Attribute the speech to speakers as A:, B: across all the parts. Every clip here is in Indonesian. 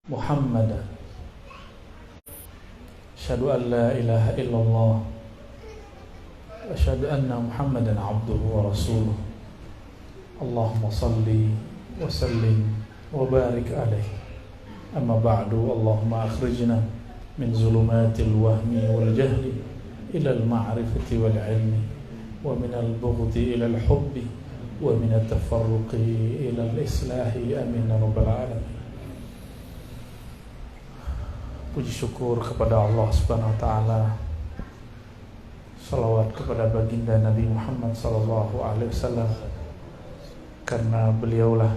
A: Muhammadan asyhadu an la ilaha illallah wa asyhadu anna Muhammadan abduhu wa rasuluh. Allahumma salli wa sallim wa barik alaihi. Amma ba'du, Allahumma akhrijna min zulumatil wahmi wal jahli ila al ma'rifati wal ilmi wa min al bughdi ila al hubbi wa min at tafarruqi ila al islahi. Amin ya rabbal alamin. Puji syukur kepada Allah Subhanahu wa taala. Salawat kepada baginda Nabi Muhammad sallallahu alaihi wasallam, karena beliaulah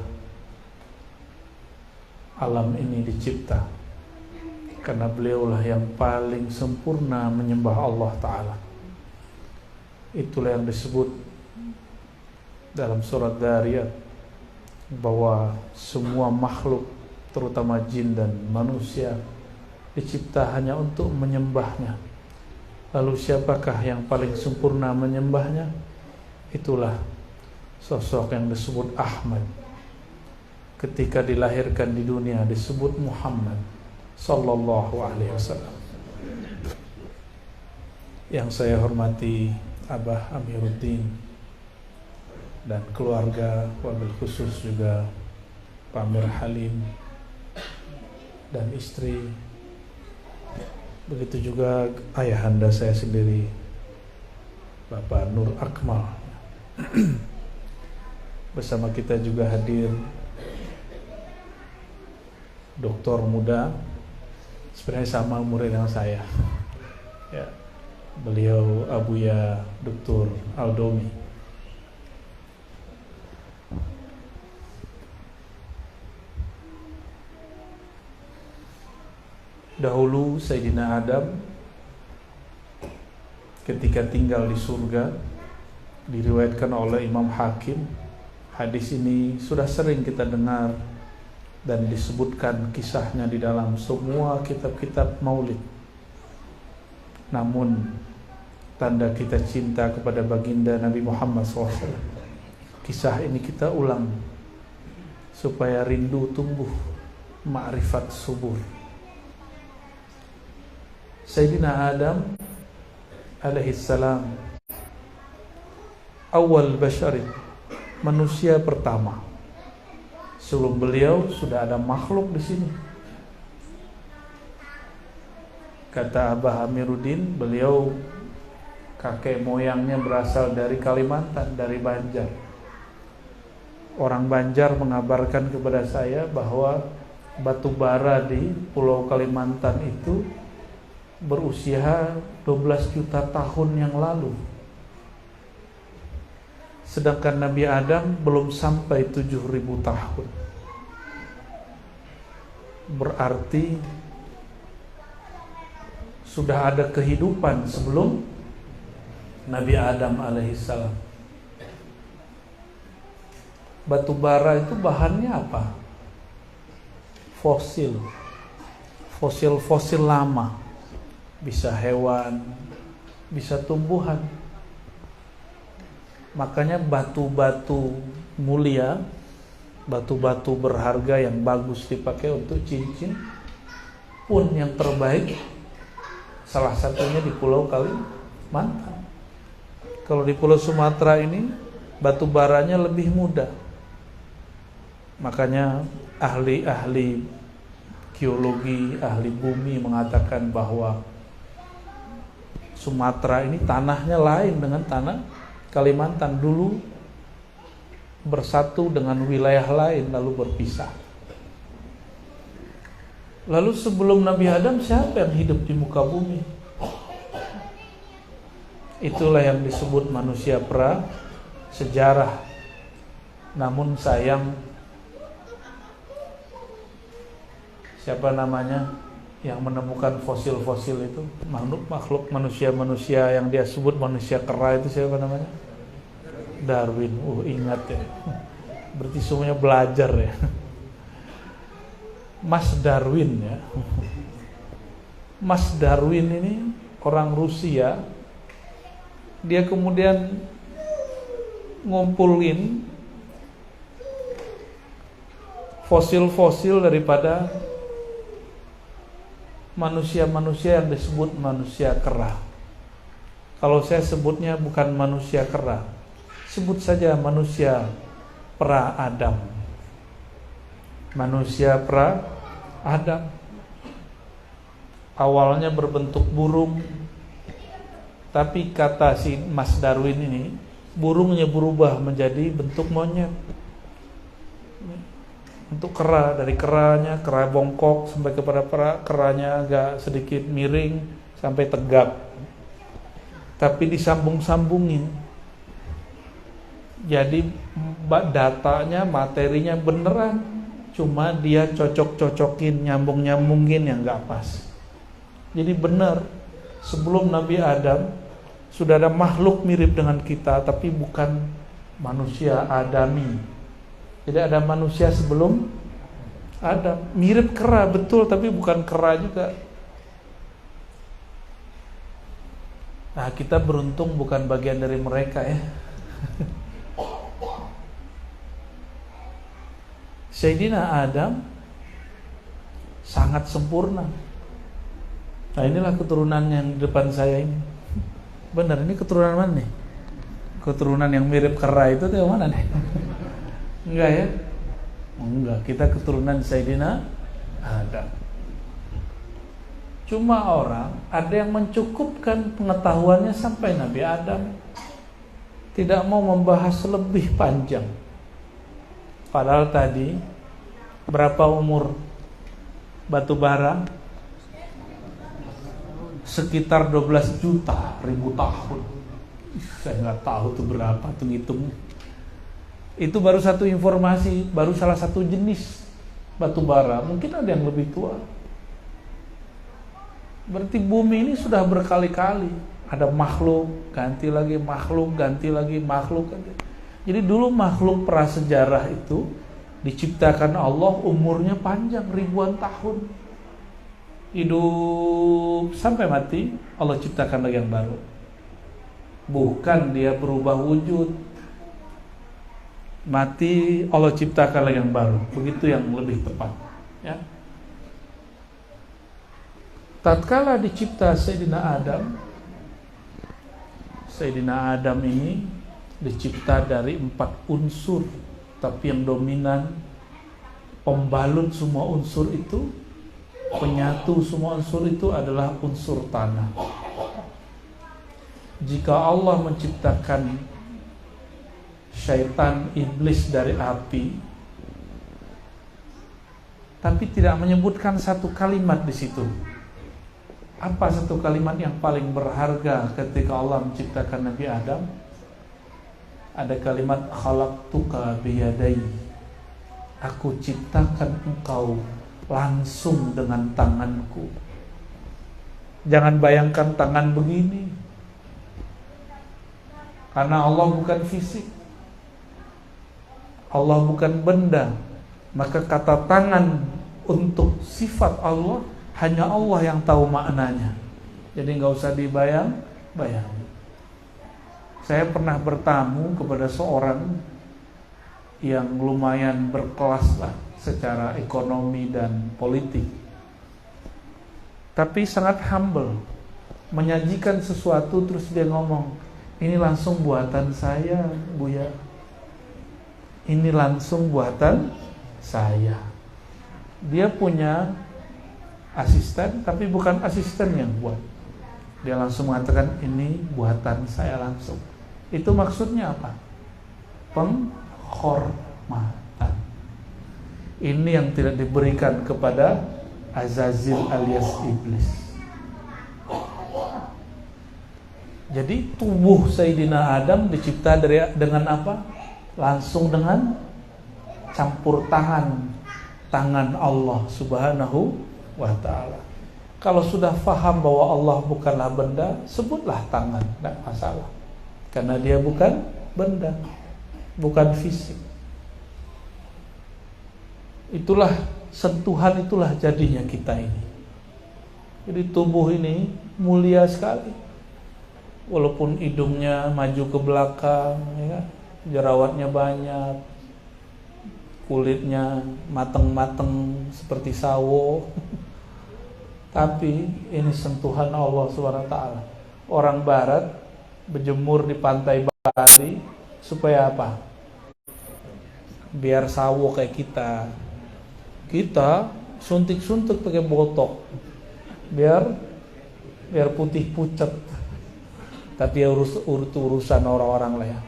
A: alam ini dicipta, karena beliaulah yang paling sempurna menyembah Allah taala. Itulah yang disebut dalam surat Dariyat bahwa semua makhluk, terutama jin dan manusia, dicipta hanya untuk menyembahnya. Lalu siapakah yang paling sempurna menyembahnya? Itulah sosok yang disebut Ahmad. Ketika dilahirkan di dunia disebut Muhammad sallallahu alaihi wasallam. Yang saya hormati Abah Amiruddin dan keluarga, wabil khusus juga Pak Amir Halim dan istri. Begitu juga ayahanda saya sendiri, Bapak Nur Akmal. Bersama kita juga hadir doktor muda, sebenarnya sama umurnya dengan saya ya. Beliau Abuya Dr. Aldomi. Dahulu Sayyidina Adam ketika tinggal di surga, diriwayatkan oleh Imam Hakim. Hadis ini sudah sering kita dengar dan disebutkan kisahnya di dalam semua kitab-kitab maulid. Namun tanda kita cinta kepada baginda Nabi Muhammad SAW, kisah ini kita ulang supaya rindu tumbuh, ma'rifat subur. Sayyidina Adam alaihissalam awal basyarin, manusia pertama. Sebelum beliau sudah ada makhluk di sini. Kata Abah Amiruddin, beliau kakek moyangnya berasal dari Kalimantan, dari Banjar. Orang Banjar mengabarkan kepada saya bahwa batu bara di Pulau Kalimantan itu berusia 12 juta tahun yang lalu. Sedangkan Nabi Adam belum sampai 7.000 tahun. Berarti sudah ada kehidupan sebelum Nabi Adam alaihissalam. Batu bara itu bahannya apa? Fosil. Fosil lama. Bisa hewan, bisa tumbuhan. Makanya batu-batu mulia, batu-batu berharga yang bagus dipakai untuk cincin pun yang terbaik salah satunya di Pulau Kalimantan. Kalau di Pulau Sumatera ini batu baranya lebih mudah. Makanya ahli-ahli geologi, ahli bumi mengatakan bahwa Sumatera ini tanahnya lain dengan tanah Kalimantan. Dulu bersatu dengan wilayah lain lalu berpisah. Lalu sebelum Nabi Adam siapa yang hidup di muka bumi? Itulah yang disebut manusia pra sejarah. Namun sayang, siapa namanya yang menemukan fosil-fosil itu, makhluk manusia yang dia sebut manusia kera itu siapa namanya? Darwin. Ingat ya. Berarti semuanya belajar ya. Mas Darwin ya. Mas Darwin ini orang Rusia. Dia kemudian ngumpulin fosil-fosil daripada manusia-manusia yang disebut manusia kera. Kalau saya sebutnya bukan manusia kera, sebut saja manusia pra-Adam. Manusia pra-Adam awalnya berbentuk burung, tapi kata si Mas Darwin ini, burungnya berubah menjadi bentuk monyet. Untuk kera, dari keranya, kera bongkok sampai kepada keranya agak sedikit miring sampai tegak. Tapi disambung-sambungin. Jadi datanya, materinya beneran, cuma dia cocok-cocokin, nyambung-nyambungin yang gak pas. Jadi benar, sebelum Nabi Adam sudah ada makhluk mirip dengan kita, tapi bukan manusia Adami. Jadi ada manusia sebelum Adam, mirip kera betul, tapi bukan kera juga. Nah, kita beruntung bukan bagian dari mereka ya. Sayyidina Adam sangat sempurna. Nah, inilah keturunan yang di depan saya ini. Benar, ini keturunan mana nih? Keturunan yang mirip kera itu yang mana nih? Enggak ya? Enggak, kita keturunan Sayyidina Adam. Cuma orang ada yang mencukupkan pengetahuannya sampai Nabi Adam, tidak mau membahas lebih panjang. Padahal tadi berapa umur batu bara? Sekitar 12 juta ribu tahun. Saya nggak tahu tuh berapa tuh ngitung. Itu baru satu informasi, baru salah satu jenis batu bara. Mungkin ada yang lebih tua. Berarti bumi ini sudah berkali-kali ada makhluk, ganti lagi makhluk, ganti lagi makhluk. Jadi dulu makhluk prasejarah itu diciptakan Allah, umurnya panjang ribuan tahun. Hidup sampai mati, Allah ciptakan lagi yang baru. Bukan dia berubah wujud. Mati, Allah ciptakan lagi yang baru. Begitu yang lebih tepat, ya. Tatkala dicipta Sayyidina Adam ini dicipta dari 4 unsur, tapi yang dominan, pembalut semua unsur itu, penyatu semua unsur itu adalah unsur tanah. Jika Allah menciptakan syaitan, iblis dari api, tapi tidak menyebutkan satu kalimat di situ. Apa satu kalimat yang paling berharga ketika Allah menciptakan Nabi Adam? Ada kalimat khalaqtuka biyadai. Aku ciptakan engkau langsung dengan tanganku. Jangan bayangkan tangan begini. Karena Allah bukan fisik. Allah bukan benda. Maka kata tangan untuk sifat Allah hanya Allah yang tahu maknanya. Jadi nggak usah dibayang. Saya pernah bertamu kepada seorang yang lumayan berkelas lah secara ekonomi dan politik, tapi sangat humble, menyajikan sesuatu terus dia ngomong, ini langsung buatan saya, Buya. Ini langsung buatan saya. Dia punya asisten, tapi bukan asisten yang buat. Dia langsung mengatakan ini buatan saya langsung. Itu maksudnya apa? Penghormatan. Ini yang tidak diberikan kepada Azazil alias iblis. Jadi tubuh Sayyidina Adam dicipta dengan apa? Langsung dengan campur tangan Allah Subhanahu wa ta'ala. Kalau sudah faham bahwa Allah bukanlah benda, sebutlah tangan, tidak masalah. Karena dia bukan benda, bukan fisik. Itulah sentuhan, itulah jadinya kita ini. Jadi tubuh ini mulia sekali. Walaupun hidungnya maju ke belakang, ya, jerawatnya banyak, kulitnya mateng-mateng seperti sawo, Tapi ini sentuhan Allah SWT. Orang barat berjemur di pantai Bali supaya apa? Biar sawo kayak kita. Kita suntik-suntik pakai botok. Biar putih pucat. Tapi urusan orang-orang lah ya.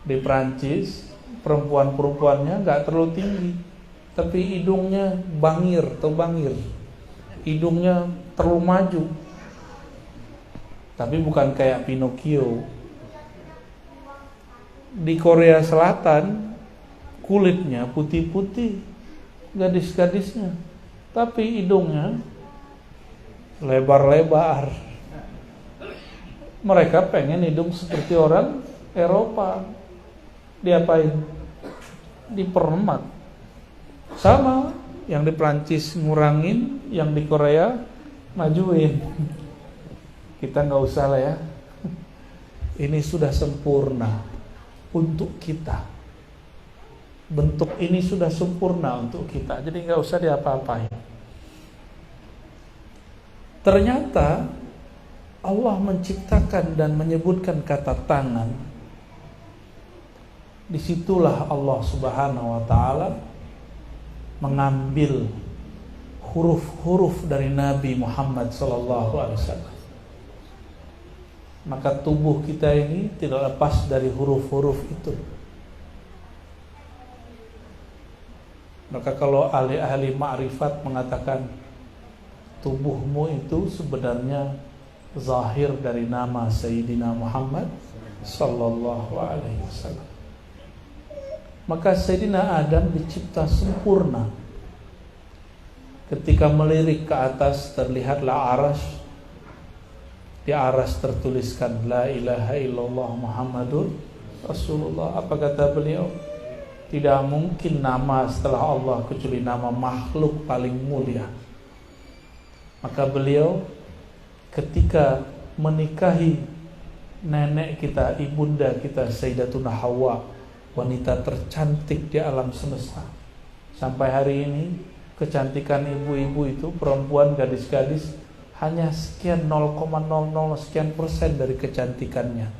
A: Di Prancis perempuan-perempuannya nggak terlalu tinggi, tapi hidungnya bangir. Hidungnya terlalu maju. Tapi bukan kayak Pinocchio. Di Korea Selatan kulitnya putih-putih, gadis-gadisnya, tapi hidungnya lebar-lebar. Mereka pengen hidung seperti orang Eropa. Diapain? Dipermak. Sama, yang di Prancis ngurangin, yang di Korea majuin. Kita nggak usah lah ya. Ini sudah sempurna untuk kita. Bentuk ini sudah sempurna untuk kita. Jadi nggak usah diapa-apain. Ternyata Allah menciptakan dan menyebutkan kata tangan. Disitulah Allah Subhanahu wa ta'ala mengambil huruf-huruf dari Nabi Muhammad sallallahu alaihi wasallam. Maka tubuh kita ini tidak lepas dari huruf-huruf itu. Maka kalau ahli-ahli ma'rifat mengatakan tubuhmu itu sebenarnya zahir dari nama Sayyidina Muhammad sallallahu alaihi wasallam. Maka Sayyidina Adam dicipta sempurna. Ketika melirik ke atas terlihatlah arsy. Di arsy tertuliskan la ilaha illallah Muhammadur Rasulullah. Apa kata beliau? Tidak mungkin nama setelah Allah kecuali nama makhluk paling mulia. Maka beliau ketika menikahi nenek kita, ibunda kita Sayyidatuna Hawa, wanita tercantik di alam semesta. Sampai hari ini kecantikan ibu-ibu itu, perempuan, gadis-gadis, hanya sekian 0,00 sekian persen dari kecantikannya.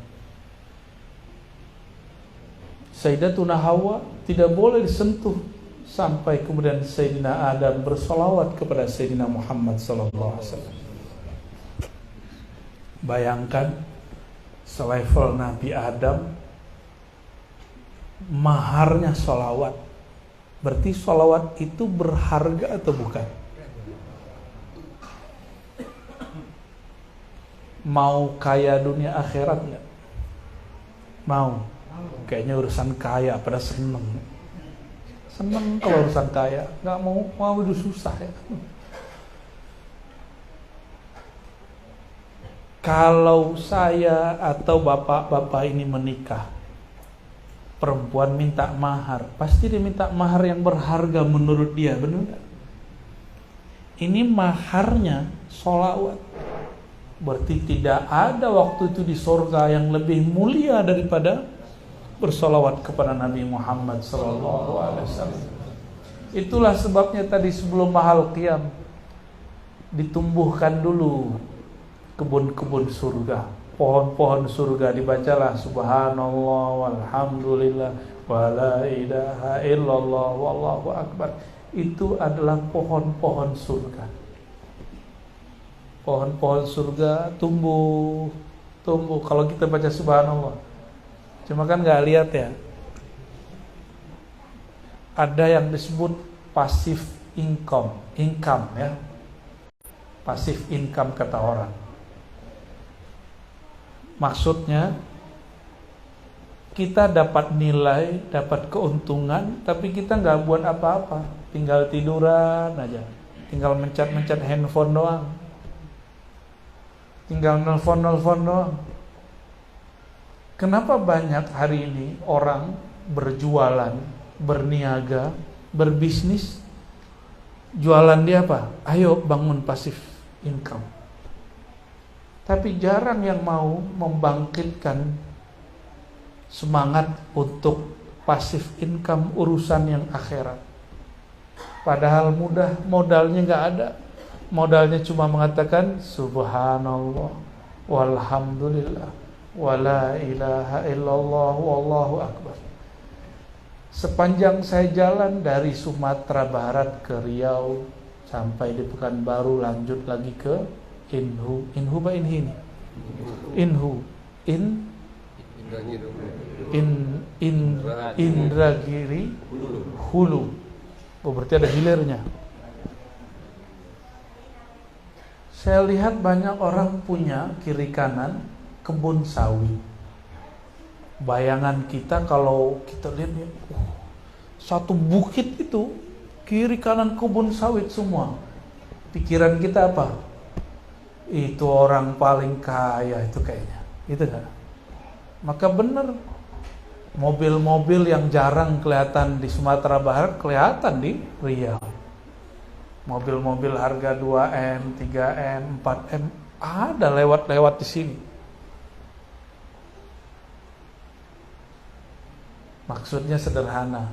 A: Sayyidatuna Hawa tidak boleh disentuh sampai kemudian Sayyidina Adam bersolawat kepada Sayyidina Muhammad sallallahu alaihi wasallam. Bayangkan selevel Nabi Adam, maharnya sholawat. Berarti sholawat itu berharga atau bukan? Mau kaya dunia akhirat nggak? Mau? Kayaknya urusan kaya pada seneng. Seneng kalau urusan kaya, nggak mau itu susah ya. Kalau saya atau bapak-bapak ini menikah, perempuan minta mahar, pasti dia minta mahar yang berharga menurut dia, benar nggak? Ini maharnya sholawat. Berarti tidak ada waktu itu di surga yang lebih mulia daripada bersolawat kepada Nabi Muhammad SAW. Itulah sebabnya tadi sebelum mahal qiyam ditumbuhkan dulu kebun-kebun surga, pohon-pohon surga, dibacalah subhanallah walhamdulillah wala ilaha illallah wallahu akbar. Itu adalah pohon-pohon surga. Pohon-pohon surga tumbuh. Kalau kita baca subhanallah, cuma kan nggak lihat ya. Ada yang disebut passive income ya. Passive income kata orang. Maksudnya kita dapat nilai, dapat keuntungan, tapi kita nggak buat apa-apa, tinggal tiduran aja, tinggal mencet handphone doang, tinggal nelfon doang. Kenapa banyak hari ini orang berjualan, berniaga, berbisnis, jualan dia apa? Ayo bangun passive income. Tapi jarang yang mau membangkitkan semangat untuk passive income urusan yang akhirat. Padahal mudah, modalnya nggak ada. modalnya cuma mengatakan subhanallah walhamdulillah wala ilaha illallah wallahu akbar. Sepanjang saya jalan dari Sumatera Barat ke Riau sampai di Pekanbaru, lanjut lagi ke Inhu apa Inhi ini? Indragiri Hulu. Oh, berarti ada hilirnya. Saya lihat banyak orang punya kiri kanan kebun sawit. Bayangan kita kalau kita lihat satu bukit itu kiri kanan kebun sawit semua. Pikiran kita apa? Itu orang paling kaya itu kayaknya. Itu kan? Maka benar, mobil-mobil yang jarang kelihatan di Sumatera Barat kelihatan di Riau. Mobil-mobil harga 2M, 3M, 4M ada lewat-lewat di sini. Maksudnya sederhana.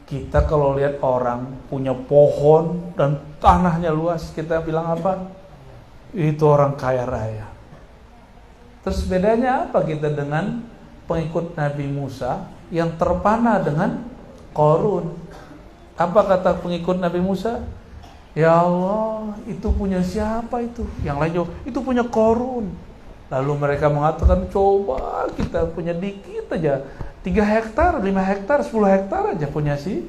A: Kita kalau lihat orang punya pohon dan tanahnya luas, kita bilang apa? Itu orang kaya raya. Terus bedanya apa kita dengan pengikut Nabi Musa yang terpana dengan Qarun? Apa kata pengikut Nabi Musa? Ya Allah, itu punya siapa itu? Yang lain jawab, itu punya Qarun. Lalu mereka mengatakan, coba kita punya dikit aja, 3 hektar, 5 hektar, 10 hektar aja punya si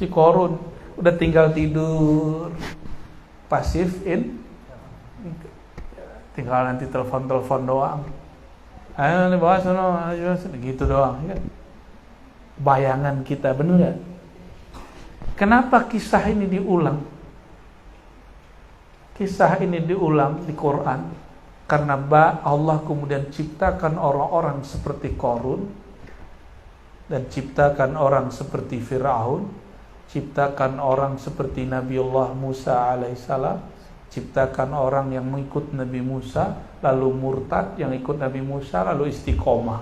A: Qarun. Udah tinggal tidur, pasif tinggal nanti telepon doang. Ayo nih bahas gitu doang. Ya. Bayangan kita, bener gak? Kenapa kisah ini diulang? Kisah ini diulang di Quran karena Allah kemudian ciptakan orang-orang seperti Qarun dan ciptakan orang seperti Fir'aun, ciptakan orang seperti Nabiullah Musa alaihissalam, ciptakan orang yang mengikut Nabi Musa lalu murtad, yang ikut Nabi Musa lalu istiqomah,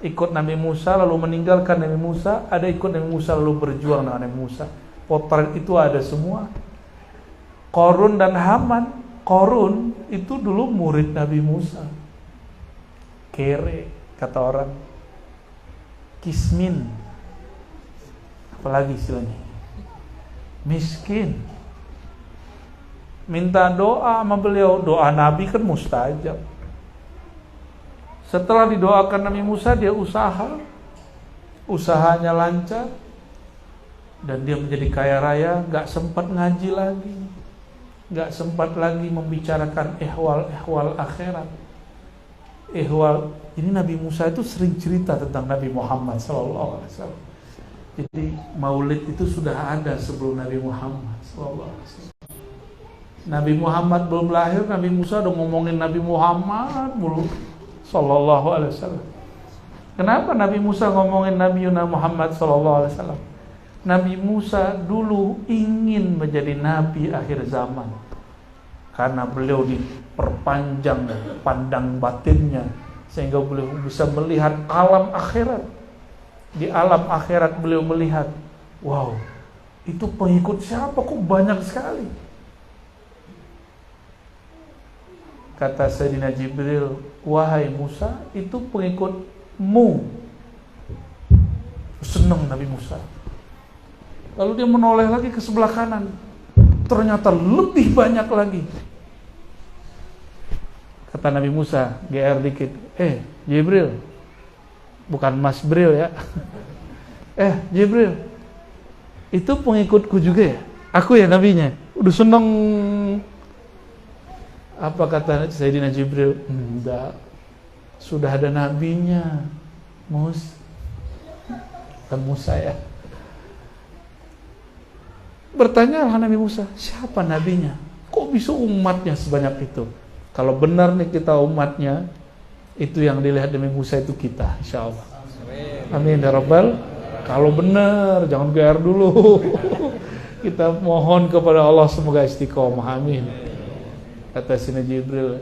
A: ikut Nabi Musa lalu meninggalkan Nabi Musa, ada ikut Nabi Musa lalu berjuang dengan Nabi Musa. Potret itu ada semua. Qarun dan Haman. Qarun itu dulu murid Nabi Musa, kere kata orang, kismin, apalagi istilahnya, miskin. Minta doa sama beliau, doa Nabi kan mustajab. Setelah didoakan Nabi Musa, dia usahanya lancar, dan dia menjadi kaya raya, gak sempat ngaji lagi, gak sempat lagi membicarakan ehwal akhirat. Ini Nabi Musa itu sering cerita tentang Nabi Muhammad SAW. Jadi maulid itu sudah ada sebelum Nabi Muhammad SAW. Nabi Muhammad belum lahir, Nabi Musa udah ngomongin Nabi Muhammad mulu sallallahu alaihi wasallam. Kenapa Nabi Musa ngomongin Nabi Muhammad sallallahu alaihi wasallam? Nabi Musa dulu ingin menjadi nabi akhir zaman karena beliau diperpanjang pandang batinnya sehingga beliau bisa melihat alam akhirat. Di alam akhirat beliau melihat, wow, itu pengikut siapa kok banyak sekali. Kata Sayyidina Jibril, wahai Musa, itu pengikutmu. Senang Nabi Musa. Lalu dia menoleh lagi ke sebelah kanan. Ternyata lebih banyak lagi. Kata Nabi Musa, GR dikit. Jibril. Bukan Mas Bril ya. Jibril. Itu pengikutku juga ya? Aku ya nabinya. Udah senang. Apa kata Sayyidina Jibril? Enggak. Sudah ada nabinya. Musa ya. Bertanyalah Nabi Musa, siapa nabinya? Kok bisa umatnya sebanyak itu? Kalau benar nih kita umatnya, itu yang dilihat Nabi Musa itu kita, insyaallah. Amin ya rabbal. Kalau benar, jangan GR dulu. Kita mohon kepada Allah semoga istiqomah. Amin. Kata Sayyidina Jibril,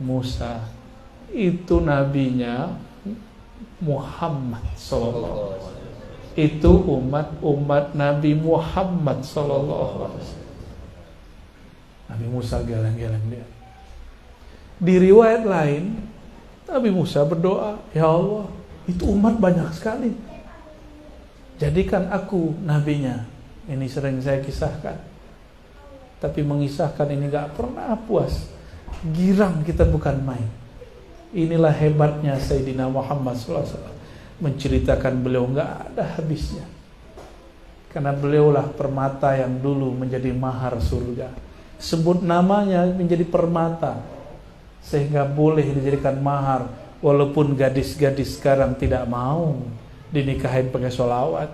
A: Musa, itu nabinya Muhammad sallallahu alaihi wasallam. Itu umat Nabi Muhammad sallallahu alaihi wasallam. Nabi Musa geleng-geleng dia. Di riwayat lain, Nabi Musa berdoa, ya Allah, itu umat banyak sekali. Jadikan aku nabinya. Ini sering saya kisahkan. Tapi mengisahkan ini gak pernah puas. Girang kita bukan main. Inilah hebatnya Sayyidina Muhammad SAW. Menceritakan beliau gak ada habisnya. Karena beliaulah permata yang dulu menjadi mahar surga. Sebut namanya menjadi permata. Sehingga boleh dijadikan mahar. Walaupun gadis-gadis sekarang tidak mau dinikahin pakai sholawat.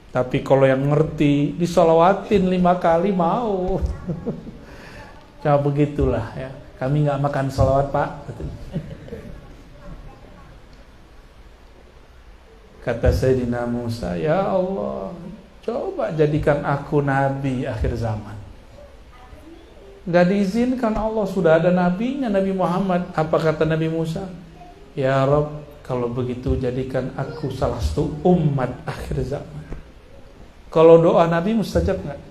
A: Tapi kalau yang ngerti disolawatin 5 kali mau. Coba begitulah ya. Kami gak makan sholawat Pak. Kata Sayyidina Musa, ya Allah, coba jadikan aku nabi akhir zaman. Gak diizinkan Allah, sudah ada nabinya, Nabi Muhammad. Apa kata Nabi Musa? Ya Rabb, kalau begitu jadikan aku salah satu umat akhir zaman. Kalau doa Nabi mustajab gak?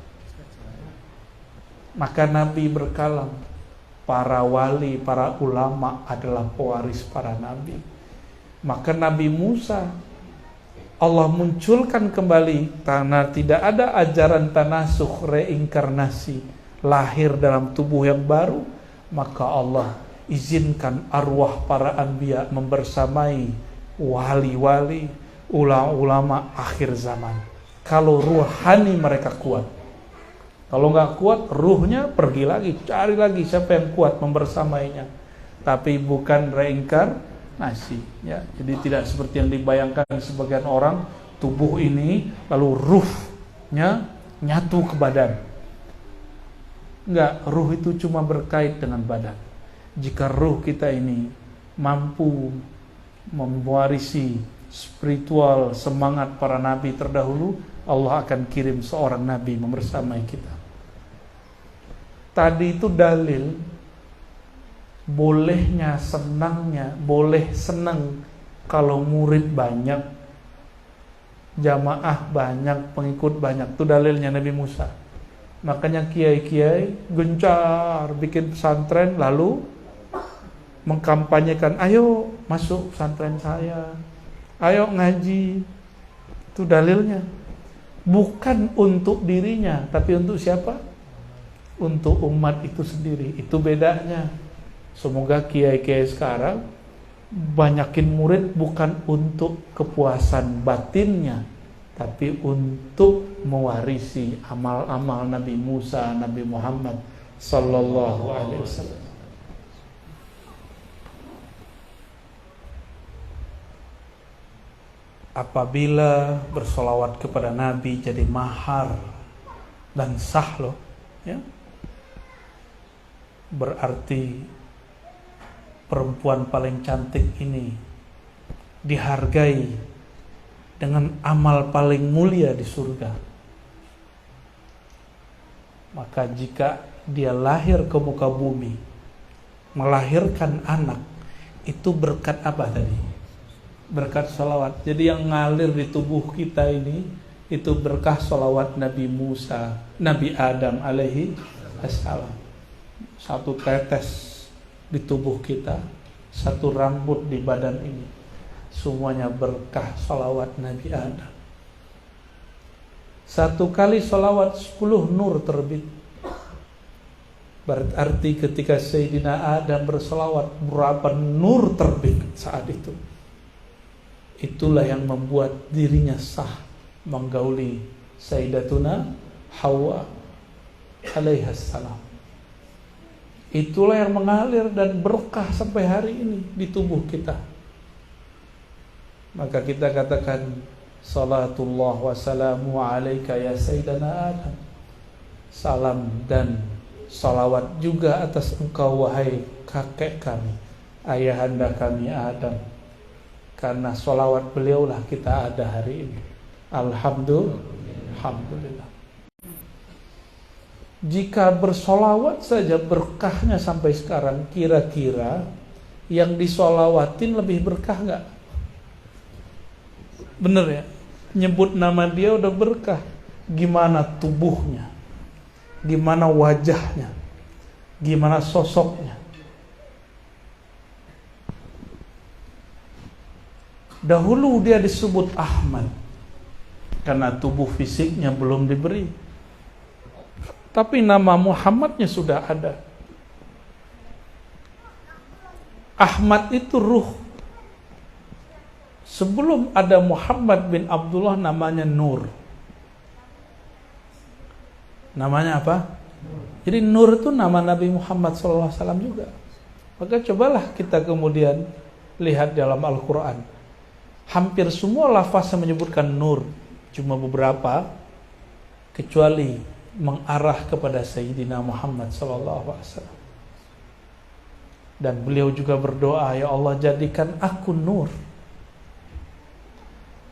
A: Maka Nabi berkalam, para wali, para ulama adalah pewaris para nabi. Maka Nabi Musa Allah munculkan kembali karena tidak ada ajaran tanasuh, reinkarnasi, lahir dalam tubuh yang baru. Maka Allah izinkan arwah para anbiya membersamai wali-wali, ulama-ulama akhir zaman. Kalau ruhani mereka kuat. Kalau nggak kuat, ruhnya pergi lagi, cari lagi siapa yang kuat membersamainya. Tapi bukan reinkarnasi. Ya, jadi tidak seperti yang dibayangkan sebagian orang, tubuh ini lalu ruhnya nyatu ke badan. Enggak, ruh itu cuma berkait dengan badan. Jika ruh kita ini mampu mewarisi spiritual semangat para nabi terdahulu, Allah akan kirim seorang nabi membersamai kita. Tadi itu dalil bolehnya, senangnya, boleh senang kalau murid banyak, jamaah banyak, pengikut banyak. Itu dalilnya Nabi Musa. Makanya kiai-kiai gencar bikin pesantren lalu mengkampanyekan, ayo masuk pesantren saya, ayo ngaji. Itu dalilnya. Bukan untuk dirinya, tapi untuk siapa? Untuk umat itu sendiri. Itu bedanya. Semoga kiai-kiai sekarang banyakin murid bukan untuk kepuasan batinnya, tapi untuk mewarisi amal-amal Nabi Musa, Nabi Muhammad sallallahu alaihi wasallam. Apabila bersolawat kepada Nabi jadi mahar dan sah loh, ya, berarti perempuan paling cantik ini dihargai dengan amal paling mulia di surga. Maka jika dia lahir ke muka bumi, melahirkan anak, itu berkat apa tadi? Berkat sholawat. Jadi yang ngalir di tubuh kita ini, itu berkah sholawat Nabi Musa, Nabi Adam alaihi assalam. Satu tetes di tubuh kita, satu rambut di badan ini, semuanya berkah sholawat Nabi Adam. Satu kali sholawat 10 nur terbit. Berarti ketika Sayyidina Adam bersolawat, berapa nur terbit saat itu. Itulah yang membuat dirinya sah menggauli Sayyidatuna Hawa alaihassalam. Itulah yang mengalir dan berkah sampai hari ini di tubuh kita. Maka kita katakan salatullah wa salamu alaika ya Sayyidana Adam. Salam dan salawat juga atas engkau wahai kakek kami, ayahanda kami Adam. Karena salawat beliaulah kita ada hari ini. Alhamdulillah. Jika bersolawat saja berkahnya sampai sekarang, kira-kira yang disolawatin lebih berkah gak? Bener ya? Nyebut nama dia udah berkah. Gimana tubuhnya? Gimana wajahnya? Gimana sosoknya? Dahulu dia disebut Ahmad karena tubuh fisiknya belum diberi, tapi nama Muhammadnya sudah ada. Ahmad itu ruh. Sebelum ada Muhammad bin Abdullah namanya Nur. Namanya apa? Jadi Nur itu nama Nabi Muhammad SAW juga. Maka cobalah kita kemudian lihat dalam Al-Quran. Hampir semua lafaz yang menyebutkan Nur. Cuma beberapa, kecuali mengarah kepada Sayyidina Muhammad SAW. Dan beliau juga berdoa, ya Allah jadikan aku Nur.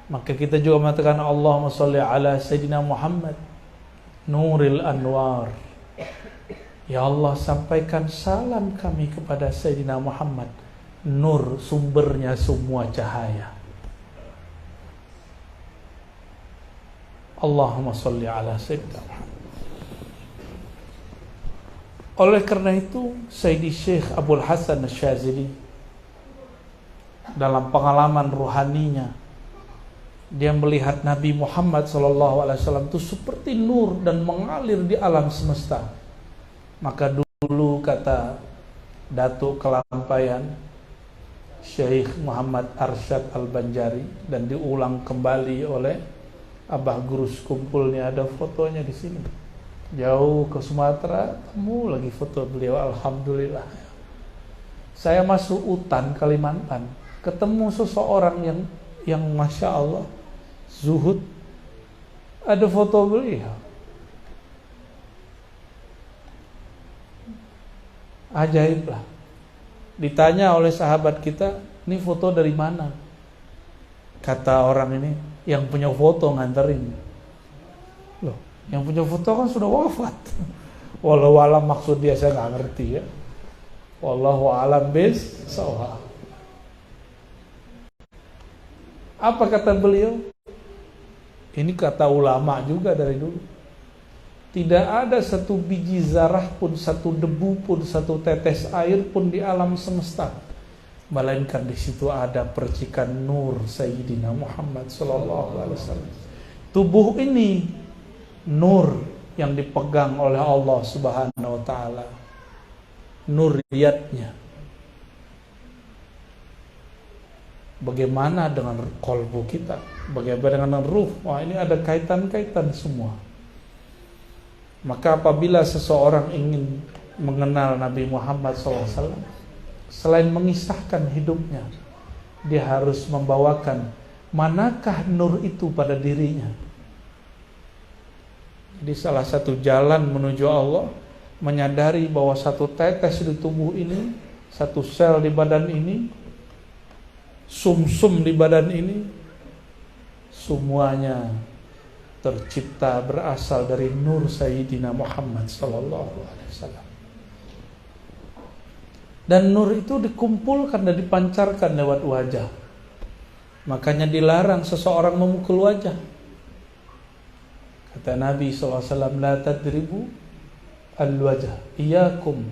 A: Maka kita juga mengatakan Allahumma sholli ala Sayyidina Muhammad Nuril Anwar. Ya Allah sampaikan salam kami kepada Sayyidina Muhammad, nur sumbernya semua cahaya. Allahumma sholli ala Sayyidina Muhammad. Oleh karena itu Sayyidi Syekh Abdul Hasan Asyazili dalam pengalaman ruhaninya, dia melihat Nabi Muhammad SAW itu seperti nur dan mengalir di alam semesta. Maka dulu kata Datuk Kelampaian Syekh Muhammad Arsyad Al-Banjari, dan diulang kembali oleh Abah Guru Sekumpulnya, ada fotonya di sini. Jauh ke Sumatera, temu lagi foto beliau. Alhamdulillah. Saya masuk hutan Kalimantan, ketemu seseorang yang Masya Allah zuhud, ada foto beliau. Ajaib lah. Ditanya oleh sahabat kita, ini foto dari mana? Kata orang ini, yang punya foto nganterin. Loh, yang punya foto kan sudah wafat. Wallahu alam, maksud dia saya nggak ngerti ya. Wallahu alam bis-shawab. Apa kata beliau? Ini kata ulama juga dari dulu. Tidak ada satu biji zarah pun, satu debu pun, satu tetes air pun di alam semesta, melainkan di situ ada percikan nur Sayyidina Muhammad SAW. Tubuh ini nur yang dipegang oleh Allah Subhanahu Wa Taala, nuriyatnya. Bagaimana dengan kolbu kita? Bagaimana dengan ruh? Wah, ini ada kaitan-kaitan semua. Maka apabila seseorang ingin mengenal Nabi Muhammad SAW, selain mengisahkan hidupnya, dia harus membawakan manakah nur itu pada dirinya. Jadi salah satu jalan menuju Allah, menyadari bahwa satu tetes di tubuh ini, satu sel di badan ini, sum-sum di badan ini, semuanya tercipta berasal dari nur Sayyidina Muhammad SAW. Dan nur itu dikumpulkan dan dipancarkan lewat wajah. Makanya dilarang seseorang memukul wajah. Kata Nabi SAW, la tadribu al-wajah, iyakum,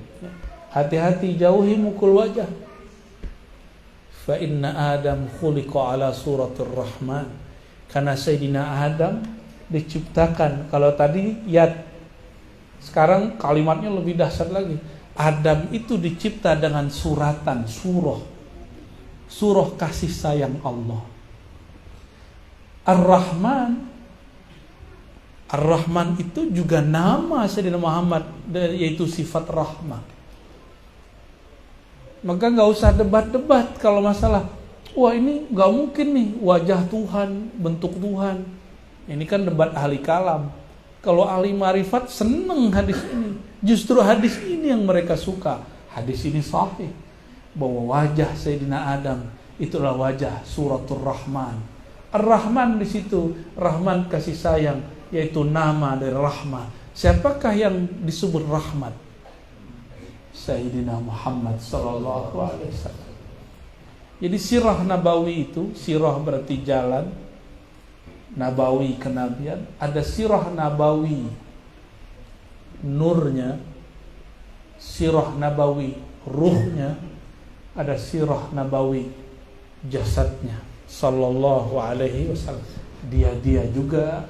A: hati-hati jauhi mukul wajah. Fa inna Adam khuliqa ala suratir Rahman. Karena Sayyidina Adam diciptakan, kalau tadi yad, sekarang kalimatnya lebih dahsyat lagi. Adam itu dicipta dengan suratan, surah kasih sayang Allah. Ar-Rahman itu juga nama Sayyidina Muhammad, yaitu sifat rahmah. Maka gak usah debat-debat kalau masalah, wah ini gak mungkin nih wajah Tuhan, bentuk Tuhan. Ini kan debat ahli kalam. Kalau ahli marifat seneng hadis ini. Justru hadis ini yang mereka suka. Hadis ini sahih, bahwa wajah Sayyidina Adam itulah wajah suratul Rahman. Ar-Rahman di situ, Rahman kasih sayang, yaitu nama dari rahmah. Siapakah yang disebut rahmat? Sayyidina Muhammad sallallahu alaihi wasallam. Jadi sirah nabawi itu, sirah berarti jalan, nabawi kenabian, ada sirah nabawi nurnya sirah nabawi ruhnya, ada sirah nabawi jasadnya sallallahu alaihi wasallam. Dia juga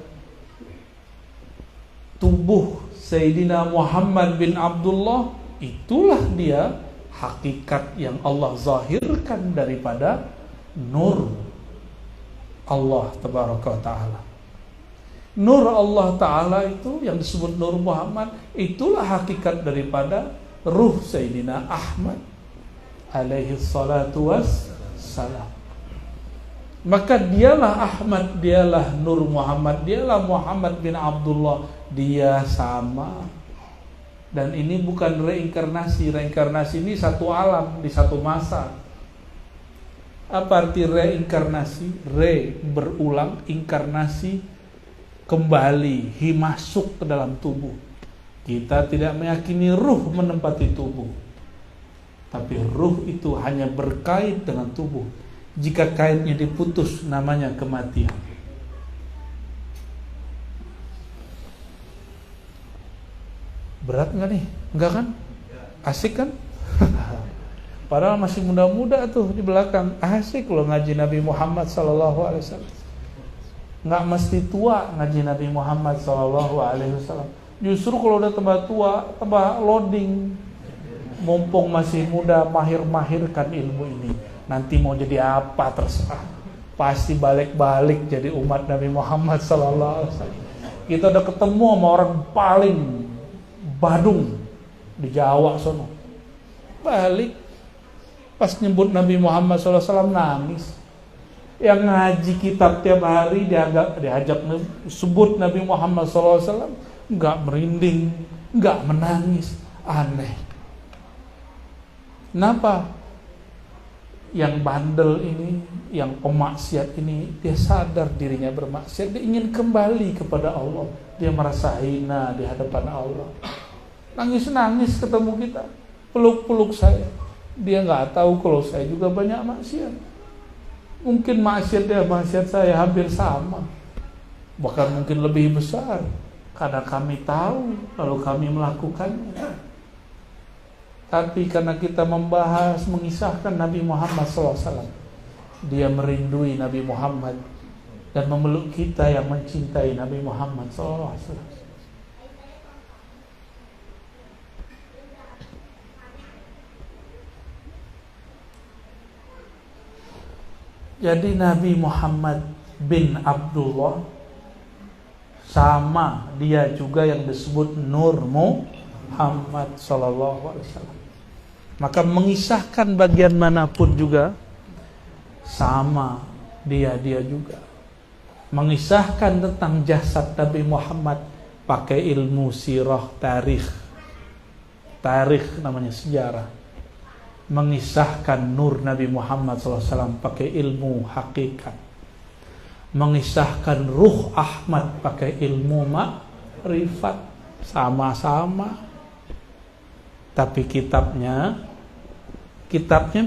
A: tubuh Sayyidina Muhammad bin Abdullah, itulah dia hakikat yang Allah zahirkan daripada nur Allah tabaraka wa ta'ala. Nur Allah ta'ala itu yang disebut Nur Muhammad, itulah hakikat daripada ruh Sayyidina Ahmad alaihi salatu wassalam. Maka dialah Ahmad, dialah Nur Muhammad, dialah Muhammad bin Abdullah, dia sama. Dan ini bukan reinkarnasi. Reinkarnasi ini satu alam, di satu masa. Apa arti reinkarnasi? Re, berulang, inkarnasi, kembali, masuk ke dalam tubuh. Kita tidak meyakini ruh menempati tubuh, tapi ruh itu hanya berkait dengan tubuh. Jika kaitnya diputus, namanya kematian. Berat nggak nih? Enggak kan? Asik kan? Padahal masih muda-muda tuh di belakang. Asik loh ngaji Nabi Muhammad SAW. Nggak mesti tua ngaji Nabi Muhammad SAW. Justru kalau udah tambah tua, tambah loading. Mumpung masih muda, mahir-mahirkan ilmu ini. Nanti mau jadi apa terserah. Pasti balik-balik jadi umat Nabi Muhammad SAW. Kita udah ketemu sama orang paling badung di Jawa sono. Balik pas nyebut Nabi Muhammad SAW nangis. Yang ngaji kitab tiap hari diajak sebut Nabi Muhammad SAW, nggak merinding, nggak menangis. Aneh. Kenapa? Yang bandel ini, yang pemaksiat ini, dia sadar dirinya bermaksiat, dia ingin kembali kepada Allah. Dia merasa hina di hadapan Allah. Nangis-nangis ketemu kita, peluk-peluk saya. Dia nggak tahu kalau saya juga banyak maksiat. Mungkin maksiat dia, maksiat saya hampir sama, bahkan mungkin lebih besar, karena kami tahu lalu kami melakukannya. Tapi karena kita membahas, mengisahkan Nabi Muhammad SAW, dia merindui Nabi Muhammad dan memeluk kita yang mencintai Nabi Muhammad SAW. Jadi Nabi Muhammad bin Abdullah sama dia juga yang disebut Nur Muhammad sallallahu alaihi wasallam. Maka mengisahkan bagian manapun juga sama dia juga. Mengisahkan tentang jasad Nabi Muhammad pakai ilmu sirah, tarikh namanya sejarah. Mengisahkan nur Nabi Muhammad SAW pakai ilmu hakikat. Mengisahkan ruh Ahmad pakai ilmu ma'rifat. Sama-sama. Tapi kitabnya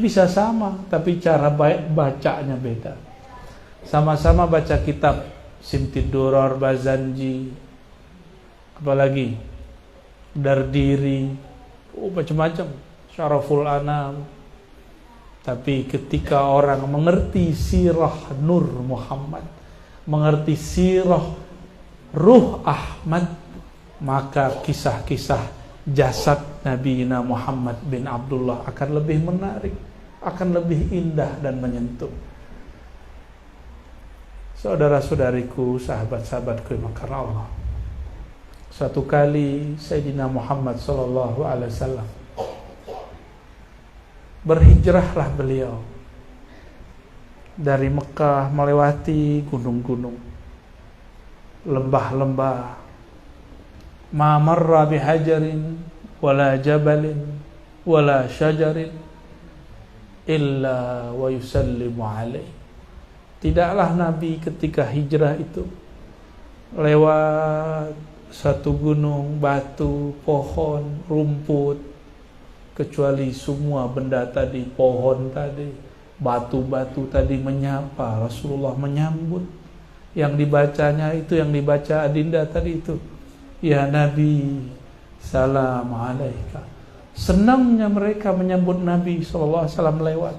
A: bisa sama, tapi cara bacanya beda. Sama-sama baca kitab Simtid Duror, Bazanji, apalagi Dardiri, macam-macam. Syaraful Anam. Tapi ketika orang mengerti sirah Nur Muhammad, mengerti sirah ruh Ahmad, maka kisah-kisah jasad Nabi Muhammad bin Abdullah akan lebih menarik, akan lebih indah dan menyentuh. Saudara-saudariku, sahabat-sahabatku yang karena Allah, suatu kali Sayyidina Muhammad sallallahu alaihi wasallam berhijrahlah beliau dari Mekah melewati gunung-gunung, lembah-lembah. Ma marra bihajarin wala jabalin wala syajarin illa wa yusallimu alaih. Tidaklah Nabi ketika hijrah itu lewat satu gunung, batu, pohon, rumput, kecuali semua benda tadi, pohon tadi, batu-batu tadi menyapa Rasulullah, menyambut. Yang dibacanya itu, yang dibaca Adinda tadi itu, ya Nabi, salam alaika, Senangnya mereka menyambut Nabi SAW lewat.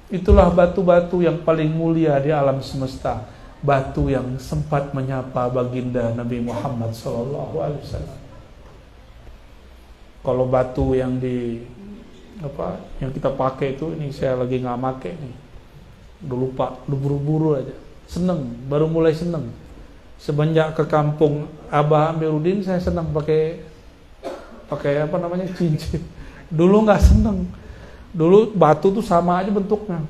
A: Itulah batu-batu yang paling mulia di alam semesta. Batu yang sempat menyapa baginda Nabi Muhammad SAW. Kalau batu yang yang kita pakai itu, ini saya lagi nggak pakai nih. Udah lupa, udah buru-buru aja. Seneng, baru mulai seneng. Semenjak ke kampung Abah Amiruddin saya senang pakai cincin. Dulu nggak seneng. Dulu batu tuh sama aja bentuknya.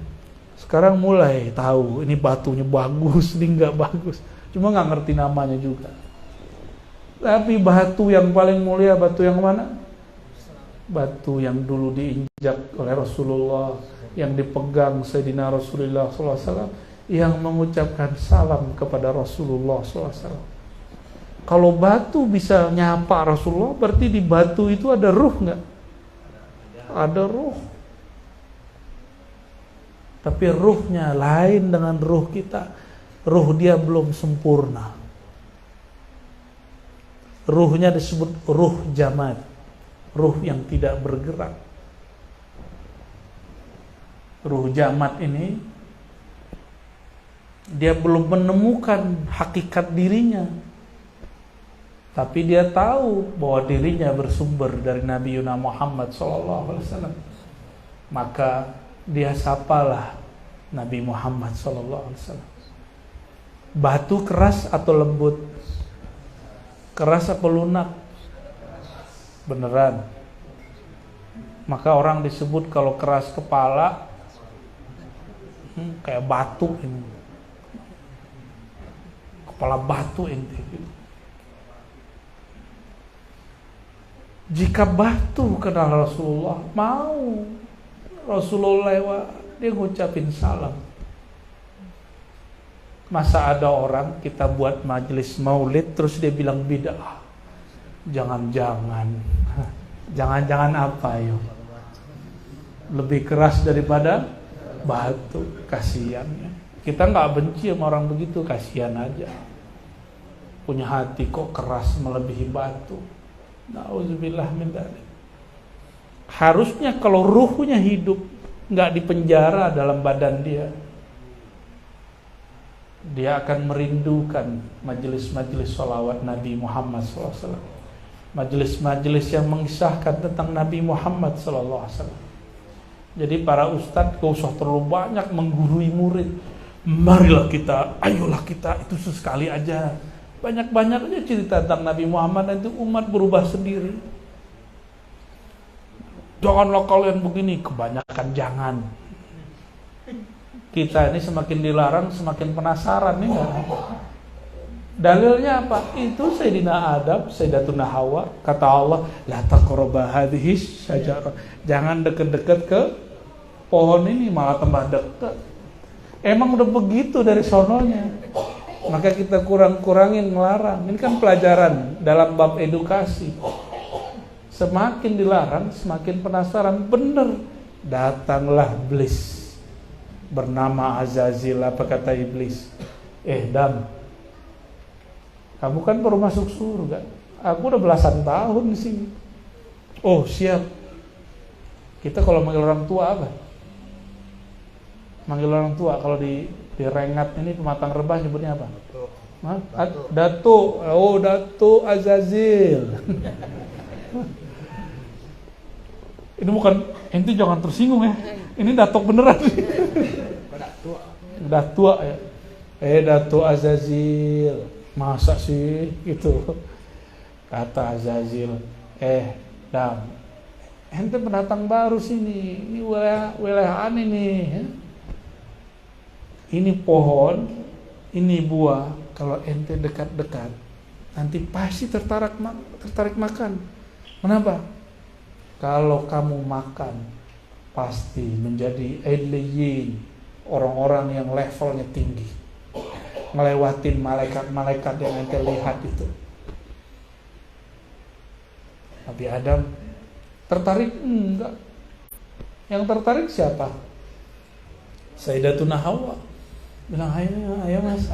A: Sekarang mulai tahu ini batunya bagus, ini nggak bagus. Cuma nggak ngerti namanya juga. Tapi batu yang paling mulia batu yang mana? Batu yang dulu diinjak oleh Rasulullah, yang dipegang Sayyidina Rasulullah SAW, yang mengucapkan salam kepada Rasulullah SAW. Kalau batu bisa nyapa Rasulullah, berarti di batu itu ada ruh nggak? Ada ruh. Tapi ruhnya lain dengan ruh kita. Ruh dia belum sempurna. Ruhnya disebut ruh jamad, ruh yang tidak bergerak. Ruh jamad ini dia belum menemukan hakikat dirinya, tapi dia tahu bahwa dirinya bersumber dari Nabi Muhammad SAW. Maka dia sapalah Nabi Muhammad SAW. Batu keras atau lembut? Keras apa lunak? Beneran. Maka orang disebut kalau keras kepala kayak batu ini. Kepala batu ini. Jika batu kenal Rasulullah, mau Rasulullah lewat, dia ngucapin salam. Masa ada orang kita buat majelis maulid terus dia bilang bid'ah? Jangan-jangan apa yo? Lebih keras daripada batu, kasihan. Kita nggak benci sama orang begitu, kasihan aja. Punya hati kok keras melebihi batu. Nauzubillah min dzalik. Harusnya kalau ruhnya hidup, nggak dipenjara dalam badan dia, dia akan merindukan majelis-majelis sholawat Nabi Muhammad SAW, majelis-majelis yang mengisahkan tentang Nabi Muhammad SAW. Jadi para ustadz gak usah terlalu banyak menggurui murid. Marilah kita, ayolah kita, itu sesekali aja. Banyak-banyak aja cerita tentang Nabi Muhammad, dan itu umat berubah sendiri. Janganlah kalian begini, kebanyakan jangan. Kita ini semakin dilarang semakin penasaran nih. Dalilnya apa? Itu Sayyidina Adam, Sayyidatuna Hawa, kata Allah, la taqrabu hadhihi syajarah. Jangan deket-deket ke pohon ini, malah tambah dekat. Emang udah begitu dari sononya. Maka kita kurang-kurangin melarang. Ini kan pelajaran dalam bab edukasi. Semakin dilarang, semakin penasaran. Bener, datanglah iblis bernama Azazil. Apa kata iblis? Dam, kamu kan baru masuk surga. Aku udah belasan tahun di sini. Oh siap. Kita kalau manggil orang tua apa? Manggil orang tua kalau di Rengat ini pematang rebah nyebutnya apa? Datuk. Oh Datuk Azazil. Ini bukan, ente jangan tersinggung ya. Ini datuk beneran. Datuk ya. Datuk Azazil. Masa sih gitu? Kata Azazil. Dam, ente pendatang baru sini. Ini wilayah aneh nih. Ini pohon, ini buah. Kalau ente dekat-dekat, nanti pasti tertarik makan. Kenapa? Kalau kamu makan, pasti menjadi eliyin, orang-orang yang levelnya tinggi, ngelewatin malaikat-malaikat yang ente lihat itu. Nabi Adam tertarik? Enggak. Yang tertarik siapa? Sayyidatuna Hawa. Bilang ayo mas.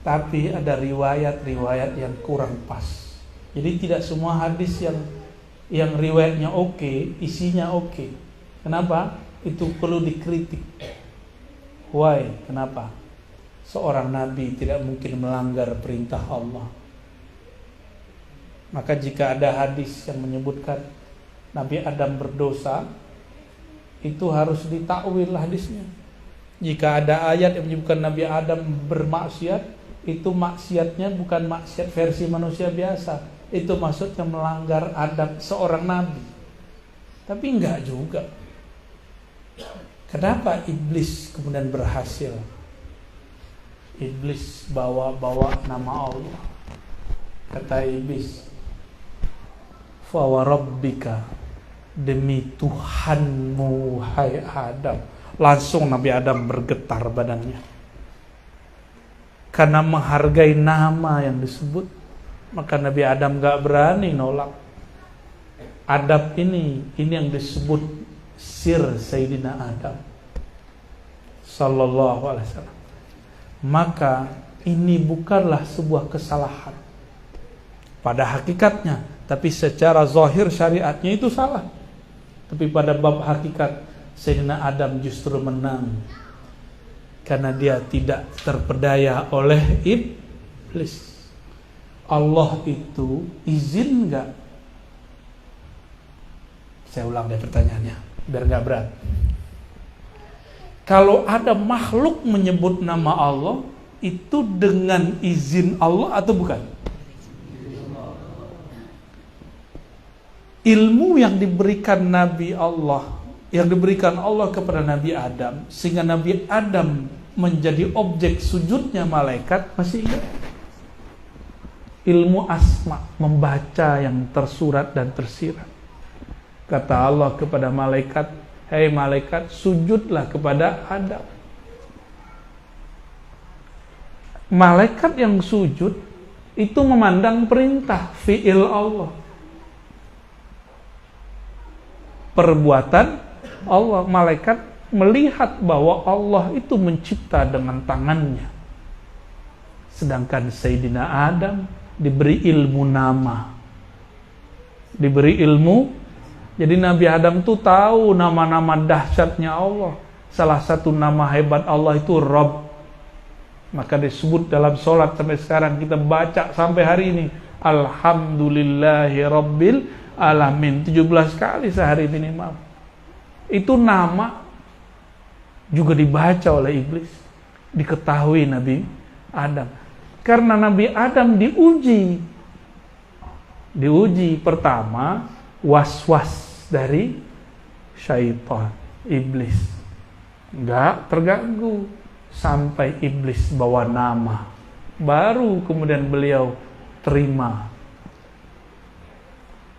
A: Tapi ada riwayat-riwayat yang kurang pas. Jadi tidak semua hadis yang yang riwayatnya oke, isinya oke. Kenapa? Itu perlu dikritik. Why? Kenapa? Seorang nabi tidak mungkin melanggar perintah Allah. Maka jika ada hadis yang menyebutkan Nabi Adam berdosa, itu harus ditakwil hadisnya. Jika ada ayat yang menyebutkan Nabi Adam bermaksiat, itu maksiatnya bukan maksiat versi manusia biasa. Itu maksudnya melanggar adab seorang nabi. Tapi enggak juga. Kenapa iblis kemudian berhasil? Iblis bawa nama Allah. Kata iblis, fa wa rabbika, demi Tuhanmu hai Adam. Langsung Nabi Adam bergetar badannya. Karena menghargai nama yang disebut, maka Nabi Adam gak berani nolak. Adab ini yang disebut sir Sayyidina Adam sallallahu alaihi wasallam. Maka ini bukanlah sebuah kesalahan pada hakikatnya, tapi secara zahir syariatnya itu salah. Tapi pada bab hakikat, Sayyidina Adam justru menang karena dia tidak terpedaya oleh iblis. Allah itu izin enggak? Saya ulang deh pertanyaannya biar enggak berat. Kalau ada makhluk menyebut nama Allah, itu dengan izin Allah atau bukan? Ilmu yang diberikan Nabi Allah, yang diberikan Allah kepada Nabi Adam, sehingga Nabi Adam menjadi objek sujudnya malaikat, masih ingat? Ilmu asma, membaca yang tersurat dan tersirat. Kata Allah kepada malaikat, "Hei malaikat, sujudlah kepada Adam." Malaikat yang sujud itu memandang perintah fi'il Allah, perbuatan Allah. Malaikat melihat bahwa Allah itu mencipta dengan tangannya. Sedangkan Sayyidina Adam diberi ilmu nama, diberi ilmu. Jadi Nabi Adam tuh tahu nama-nama dahsyatnya Allah. Salah satu nama hebat Allah itu Rabb. Maka disebut dalam sholat sampai sekarang kita baca sampai hari ini, Alhamdulillahi Rabbil Alamin, 17 kali sehari minimal. Itu nama juga dibaca oleh iblis, diketahui Nabi Adam. Karena Nabi Adam diuji pertama was-was dari syaitan, iblis. Enggak terganggu sampai iblis bawa nama, baru kemudian beliau terima.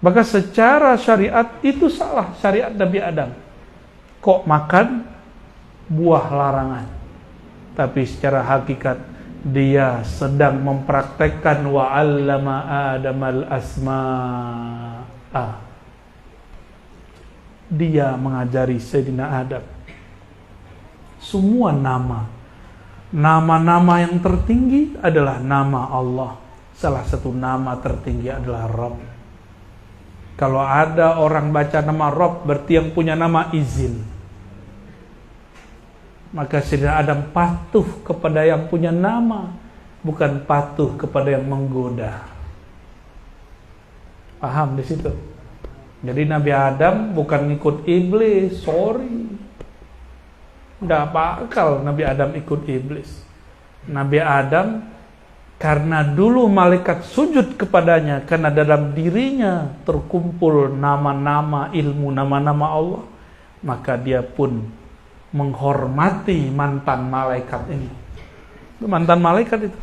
A: Maka secara syariat itu salah syariat Nabi Adam. Kok makan buah larangan? Tapi secara hakikat dia sedang mempraktekkan wa 'allama Adamal asma'a. Dia mengajari Sayyidina Adam semua nama-nama yang tertinggi adalah nama Allah. Salah satu nama tertinggi adalah Rabb. Kalau ada orang baca nama Rabb, berarti yang punya nama izin. Maka Sayyidina Adam patuh kepada yang punya nama, bukan patuh kepada yang menggoda. Paham di situ? Jadi Nabi Adam bukan ngikut iblis, sorry. Nggak bakal Nabi Adam ikut iblis. Nabi Adam karena dulu malaikat sujud kepadanya, karena dalam dirinya terkumpul nama-nama ilmu, nama-nama Allah, maka dia pun menghormati mantan malaikat ini. Mantan malaikat itu.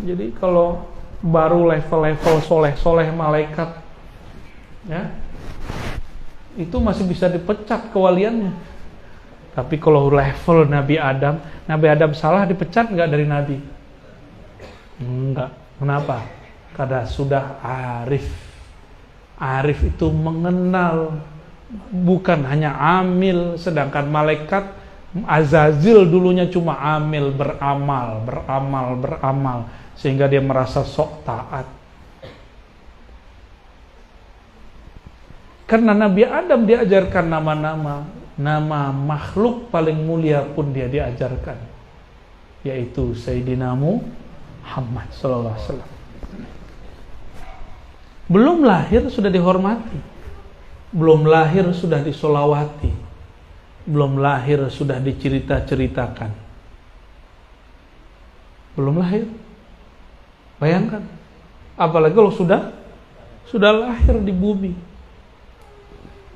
A: Jadi kalau baru level-level soleh-soleh malaikat, ya, itu masih bisa dipecat kewaliannya. Tapi kalau level Nabi Adam salah dipecat nggak dari Nabi? Enggak. Kenapa? Karena sudah arif. Arif itu mengenal, bukan hanya amil. Sedangkan malaikat Azazil dulunya cuma amil, beramal, sehingga dia merasa sok taat. Karena Nabi Adam diajarkan nama-nama, nama makhluk paling mulia pun dia diajarkan, yaitu Sayyidina Muhammad sallallahu alaihi wasallam. Belum lahir sudah dihormati, belum lahir sudah disolawati, belum lahir sudah dicerita-ceritakan. Belum lahir, bayangkan. Apalagi kalau sudah lahir di bumi.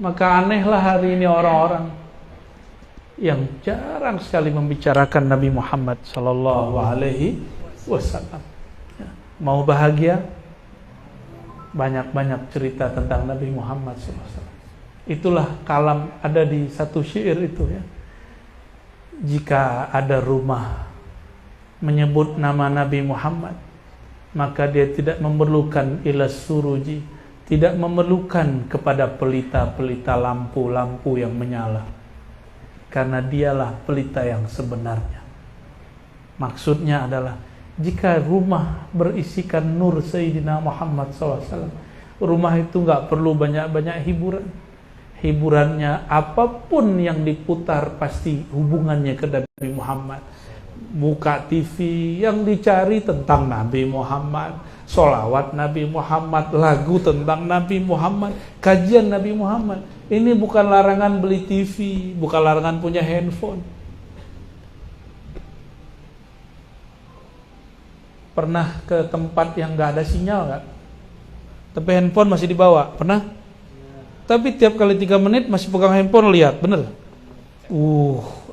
A: Maka anehlah hari ini orang-orang yang jarang sekali membicarakan Nabi Muhammad sallallahu alaihi wasallam. Mau bahagia, banyak-banyak cerita tentang Nabi Muhammad sallallahu alaihi wasallam. Itulah kalam ada di satu syair itu ya. Jika ada rumah menyebut nama Nabi Muhammad, maka dia tidak memerlukan ilas suruji, tidak memerlukan kepada pelita-pelita lampu-lampu yang menyala, karena dialah pelita yang sebenarnya. Maksudnya adalah, jika rumah berisikan nur Sayyidina Muhammad SAW, rumah itu gak perlu banyak-banyak hiburan. Hiburannya apapun yang diputar pasti hubungannya ke Nabi Muhammad. Buka TV, yang dicari tentang Nabi Muhammad, sholawat Nabi Muhammad, lagu tentang Nabi Muhammad, kajian Nabi Muhammad. Ini bukan larangan beli TV, bukan larangan punya handphone. Pernah ke tempat yang gak ada sinyal gak? Tapi handphone masih dibawa, pernah? Tapi tiap kali 3 menit masih pegang handphone, lihat, bener?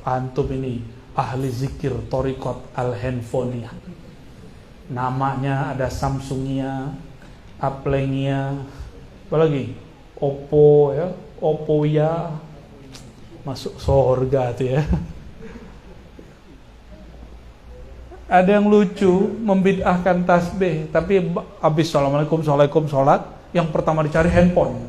A: Antum ini ahli zikir Thariqat Al-Handphoniyah. Namanya ada Samsungia, Aplengia, apalagi Oppo ya, Oppo ya, masuk surga tuh ya. Ada yang lucu, membid'ahkan tasbih, tapi habis assalamualaikum sholat, yang pertama dicari handphone.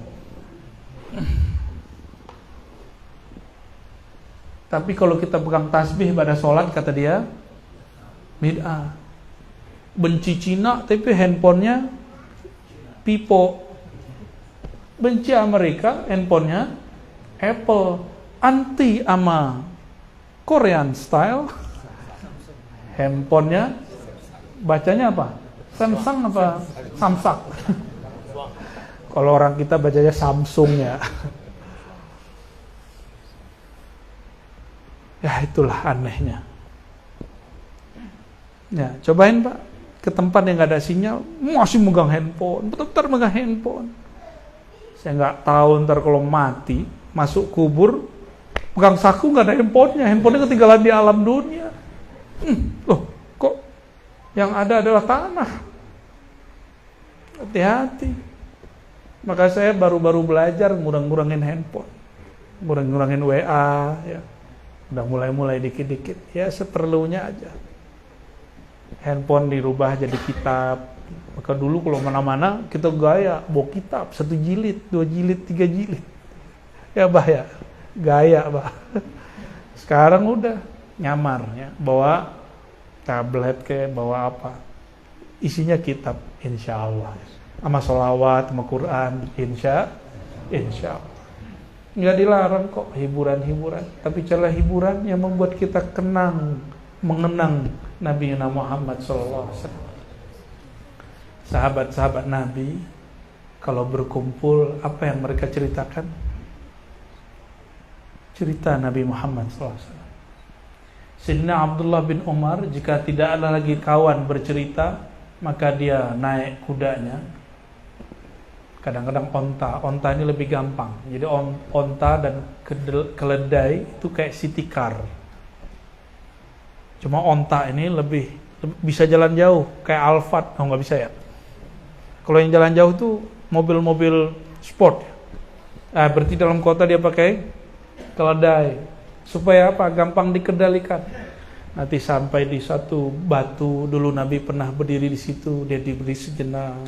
A: Tapi kalau kita pegang tasbih pada sholat, kata dia bid'ah. Benci Cina tapi handphonenya Pipo. Benci Amerika, handphonenya Apple. Anti ama Korean style, handphonenya bacanya apa? Samsung apa? Samsung. Kalau orang kita bacanya Samsung ya. Ya itulah anehnya. Ya, cobain Pak ke tempat yang nggak ada sinyal, masih megang handphone, betul-betul megang handphone. Saya nggak tahu ntar kalau mati masuk kubur pegang saku nggak ada handphonenya, handphonenya ketinggalan di alam dunia. Loh, kok yang ada adalah tanah? Hati-hati. Maka saya baru-baru belajar ngurang-ngurangin handphone, ngurang-ngurangin WA, ya. Udah mulai-mulai dikit-dikit, ya seperlunya aja. Handphone dirubah jadi kitab. Maka dulu kalau mana-mana kita gaya bawa kitab 1 jilid, 2 jilid, 3 jilid. Ya bah ya, gaya bah. Sekarang udah nyamar ya, bawa tablet kayak bawa apa. Isinya kitab, insya Allah. Sama sholawat, sama Quran, insya Allah. Nggak dilarang kok hiburan-hiburan, tapi carilah hiburan yang membuat kita mengenang Nabi Muhammad SAW. Sahabat-sahabat Nabi kalau berkumpul, apa yang mereka ceritakan? Cerita Nabi Muhammad SAW. Sayyidina Abdullah bin Umar, jika tidak ada lagi kawan bercerita, maka dia naik kudanya. Kadang-kadang onta ini lebih gampang. Jadi onta dan keledai itu kayak city car. Cuma onta ini lebih bisa jalan jauh, kayak Alphard. Oh nggak bisa ya. Kalau yang jalan jauh tuh mobil-mobil sport. Berarti dalam kota dia pakai keledai. Supaya apa? Gampang dikendalikan. Nanti sampai di satu batu, dulu Nabi pernah berdiri di situ, dia diberi sejenak,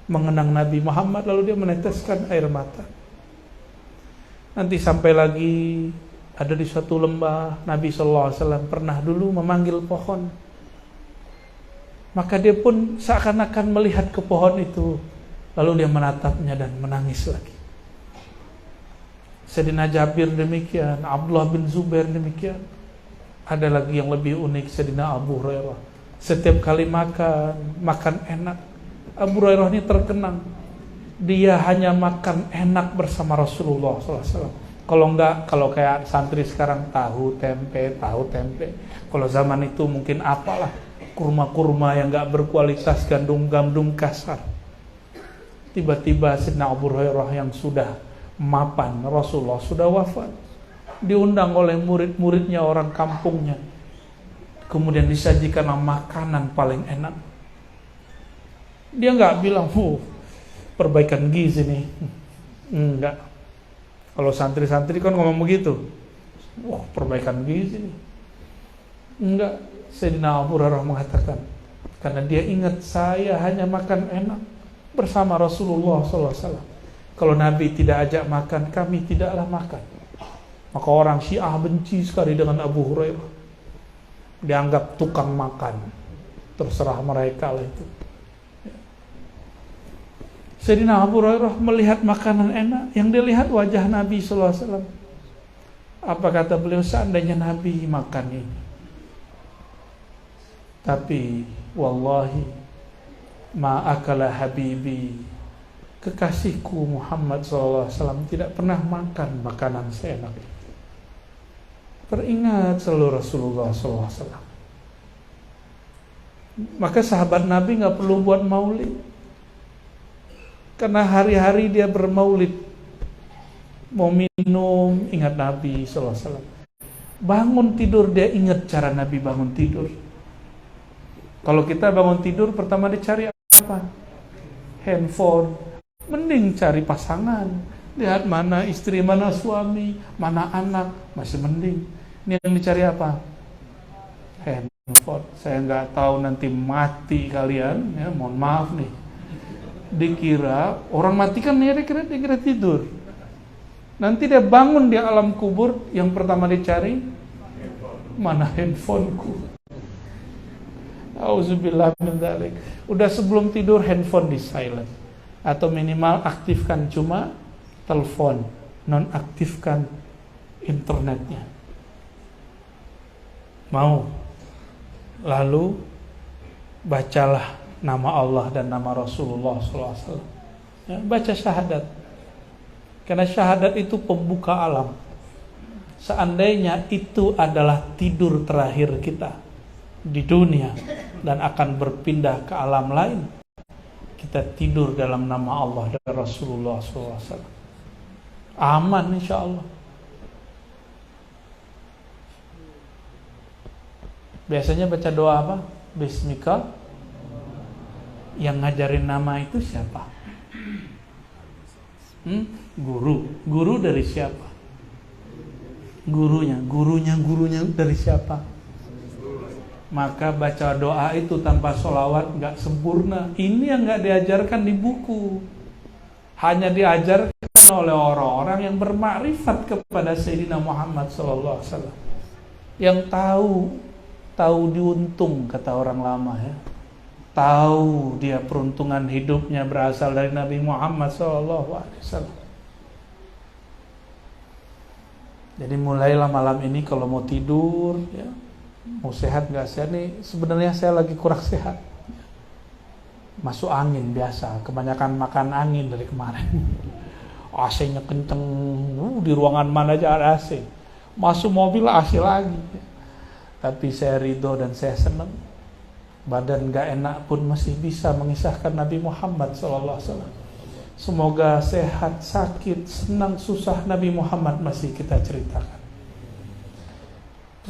A: mengenang Nabi Muhammad, lalu dia meneteskan air mata. Nanti sampai lagi ada di suatu lembah, Nabi SAW pernah dulu memanggil pohon. Maka dia pun seakan-akan melihat ke pohon itu, lalu dia menatapnya dan menangis lagi. Sayyidina Jabir demikian, Abdullah bin Zubair demikian. Ada lagi yang lebih unik, Sayyidina Abu Hurairah. Setiap kali makan enak. Abu Hurairah ini terkenang. Dia hanya makan enak bersama Rasulullah SAW. Kalau kayak santri sekarang tahu tempe. Kalau zaman itu mungkin apalah, kurma-kurma yang gak berkualitas, gandum kasar. Tiba-tiba Sayyidina Abu Hurairah yang sudah mapan, Rasulullah sudah wafat, diundang oleh murid-muridnya, orang kampungnya, kemudian disajikan makanan paling enak. Dia nggak bilang, perbaikan gizi nih, enggak. Kalau santri-santri kan ngomong begitu, perbaikan gizi nih, enggak. Sayyidina Abu Hurairah mengatakan, karena dia ingat, saya hanya makan enak bersama Rasulullah SAW. Kalau Nabi tidak ajak makan, kami tidaklah makan. Maka orang Syiah benci sekali dengan Abu Hurairah. Dianggap tukang makan. Terserah mereka lah itu. Sayyidina Abu Hurairah melihat makanan enak, yang dilihat wajah Nabi SAW. Apa kata beliau? Seandainya Nabi makan ini. Tapi wallahi ma akala habibi, kekasihku Muhammad SAW tidak pernah makan makanan seenak itu. Teringat selalu Rasulullah SAW. Maka sahabat Nabi gak perlu buat maulid, karena hari-hari dia bermaulid. Mau minum, ingat Nabi SAW. Bangun tidur, dia ingat cara Nabi bangun tidur. Kalau kita bangun tidur, pertama dicari apa? Handphone. Mending cari pasangan, lihat mana istri, mana suami, mana anak, masih mending. Ini yang dicari apa? Handphone. Saya nggak tahu nanti mati kalian, ya, mohon maaf nih. Dikira orang mati kan dikira tidur. Nanti dia bangun di alam kubur, yang pertama dicari mana handphoneku. Auzubillah min dzalik. Udah sebelum tidur handphone di silent. Atau minimal aktifkan cuma telepon, nonaktifkan internetnya. Mau? Lalu bacalah nama Allah dan nama Rasulullah SAW. Ya, baca syahadat. Karena syahadat itu pembuka alam. Seandainya itu adalah tidur terakhir kita di dunia dan akan berpindah ke alam lain, kita tidur dalam nama Allah dan Rasulullah SAW. Aman insya Allah. Biasanya baca doa apa? Bismika. Yang ngajarin nama itu siapa? Guru dari siapa? Gurunya dari siapa? Maka baca doa itu tanpa sholawat gak sempurna. Ini yang gak diajarkan di buku. Hanya diajarkan oleh orang-orang yang bermakrifat kepada Sayyidina Muhammad SAW. Yang tahu diuntung, kata orang lama ya. Tahu dia peruntungan hidupnya berasal dari Nabi Muhammad SAW. Jadi mulailah malam ini kalau mau tidur ya, mau sehat nggak sehat nih, sebenarnya saya lagi kurang sehat, masuk angin biasa, kebanyakan makan angin dari kemarin. AC-nya kenceng, di ruangan mana aja ada AC, masuk mobil AC lagi. Tapi saya ridho dan saya senang, badan nggak enak pun masih bisa mengisahkan Nabi Muhammad SAW. Semoga sehat, sakit, senang, susah, Nabi Muhammad masih kita ceritakan.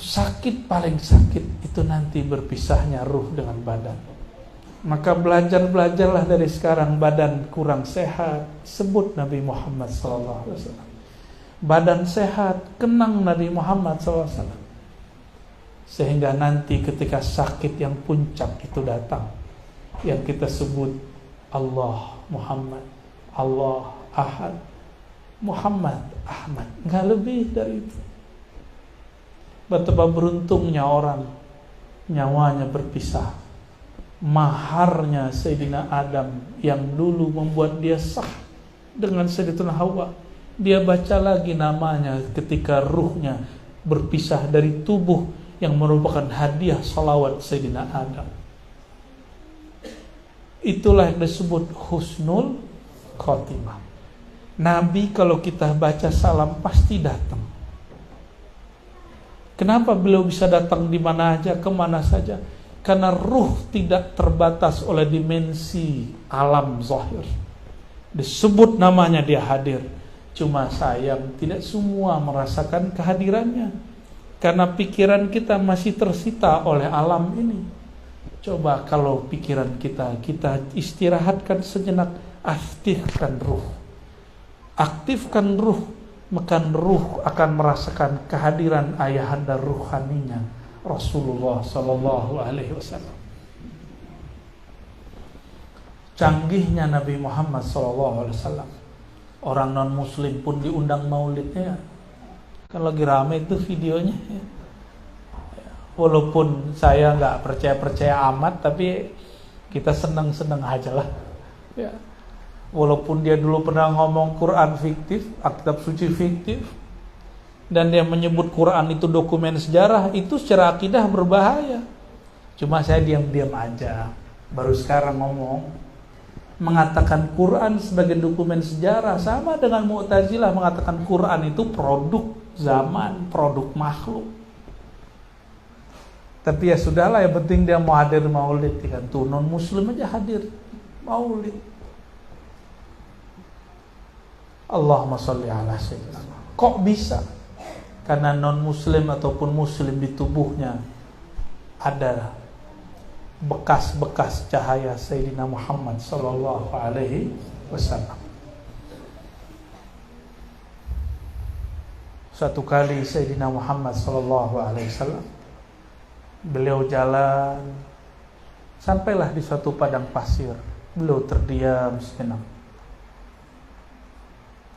A: Sakit, paling sakit itu nanti berpisahnya ruh dengan badan. Maka belajarlah dari sekarang. Badan kurang sehat, sebut Nabi Muhammad SAW. Badan sehat, kenang Nabi Muhammad SAW. Sehingga nanti ketika sakit yang puncak itu datang, yang kita sebut Allah Muhammad, Allah Ahad, Muhammad Ahmad, nggak lebih dari itu. Betapa beruntungnya orang nyawanya berpisah. Maharnya Sayyidina Adam yang dulu membuat dia sah dengan Sayyidatuna Hawa, Dia baca lagi namanya ketika ruhnya berpisah dari tubuh yang merupakan hadiah salawat Sayyidina Adam. Itulah yang disebut husnul khotimah. Nabi kalau kita baca salam pasti datang. Kenapa beliau bisa datang di mana aja, kemana saja? Karena ruh tidak terbatas oleh dimensi alam zahir. Disebut namanya dia hadir. Cuma sayang tidak semua merasakan kehadirannya. Karena pikiran kita masih tersita oleh alam ini. Coba kalau pikiran kita istirahatkan sejenak, aktifkan ruh. Aktifkan ruh, maka ruh akan merasakan kehadiran ayahanda ruhaninya Rasulullah sallallahu alaihi wasallam. Canggihnya Nabi Muhammad sallallahu alaihi wasallam. Orang non muslim pun diundang maulidnya. Kan lagi rame itu videonya. Walaupun saya nggak percaya amat, tapi kita senang aja lah. Ya. Walaupun dia dulu pernah ngomong Quran fiktif, kitab suci fiktif, dan dia menyebut Quran itu dokumen sejarah, itu secara akidah berbahaya. Cuma saya diam-diam aja. Baru sekarang ngomong. Mengatakan Quran sebagai dokumen sejarah sama dengan Mu'tazilah mengatakan Quran itu produk zaman, produk makhluk. Tapi ya sudahlah, yang penting dia mau hadir maulid kan. Tuh non muslim aja hadir maulid. Allahumma sholli ala sayyidina. Kok bisa? Karena non muslim ataupun muslim di tubuhnya ada bekas-bekas cahaya Sayyidina Muhammad sallallahu alaihi wasallam. Suatu kali Sayyidina Muhammad sallallahu alaihi wasallam beliau jalan sampailah di suatu padang pasir. Beliau terdiam sejenak.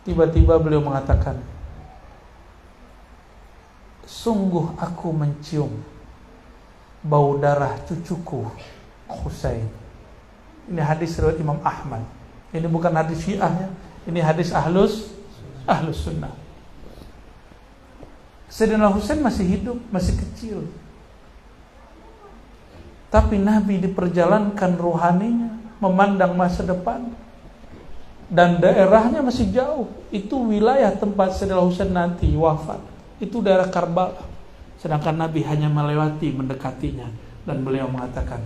A: Tiba-tiba beliau mengatakan, "Sungguh aku mencium bau darah cucuku Husain." Ini hadis riwayat Imam Ahmad. Ini bukan hadis Syiah ya. Ini hadis ahlus sunnah. Sayyidina Husain masih hidup, masih kecil. Tapi Nabi diperjalankan ruhaninya, memandang masa depan. Dan daerahnya masih jauh. Itu wilayah tempat Sayyidina Husain nanti wafat. Itu daerah Karbala. Sedangkan Nabi hanya melewati, mendekatinya. Dan beliau mengatakan,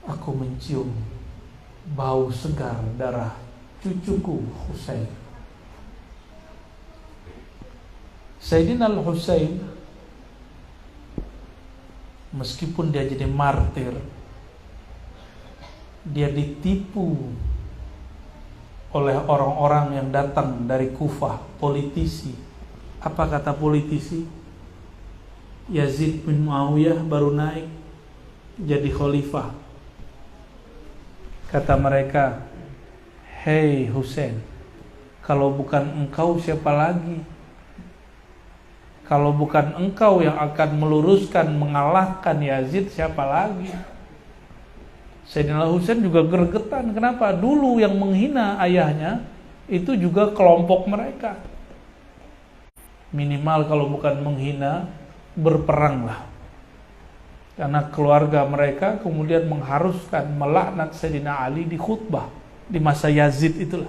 A: "Aku mencium bau segar darah cucuku Husain." Sayyidina Al-Husain, meskipun dia jadi martir, dia ditipu oleh orang-orang yang datang dari Kufah, politisi. Apa kata politisi? Yazid bin Muawiyah baru naik jadi khalifah. Kata mereka, "Hei Husain, kalau bukan engkau siapa lagi? Kalau bukan engkau yang akan meluruskan, mengalahkan Yazid, siapa lagi?" Sayyidina Husain juga gregetan. Kenapa? Dulu yang menghina ayahnya itu juga kelompok mereka. Minimal kalau bukan menghina, berperanglah. Karena keluarga mereka kemudian mengharuskan melaknat Sayyidina Ali di khutbah di masa Yazid itulah.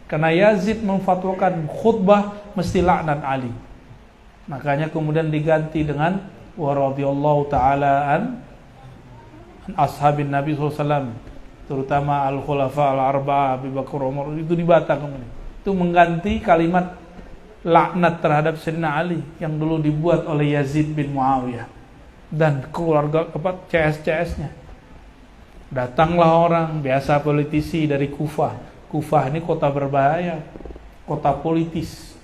A: Karena Yazid memfatwakan khutbah mesti laknat Ali. Makanya kemudian diganti dengan wa radhiyallahu ta'ala an ashabin Nabi SAW, terutama al-khulafa al-arba'ah Abu Bakar, Umar, itu dibata kemudian. Itu mengganti kalimat laknat terhadap Sayyidina Ali yang dulu dibuat oleh Yazid bin Muawiyah dan keluarga CS-CS-nya. Datanglah orang biasa, politisi dari Kufah. Kufah ini kota berbahaya, kota politis.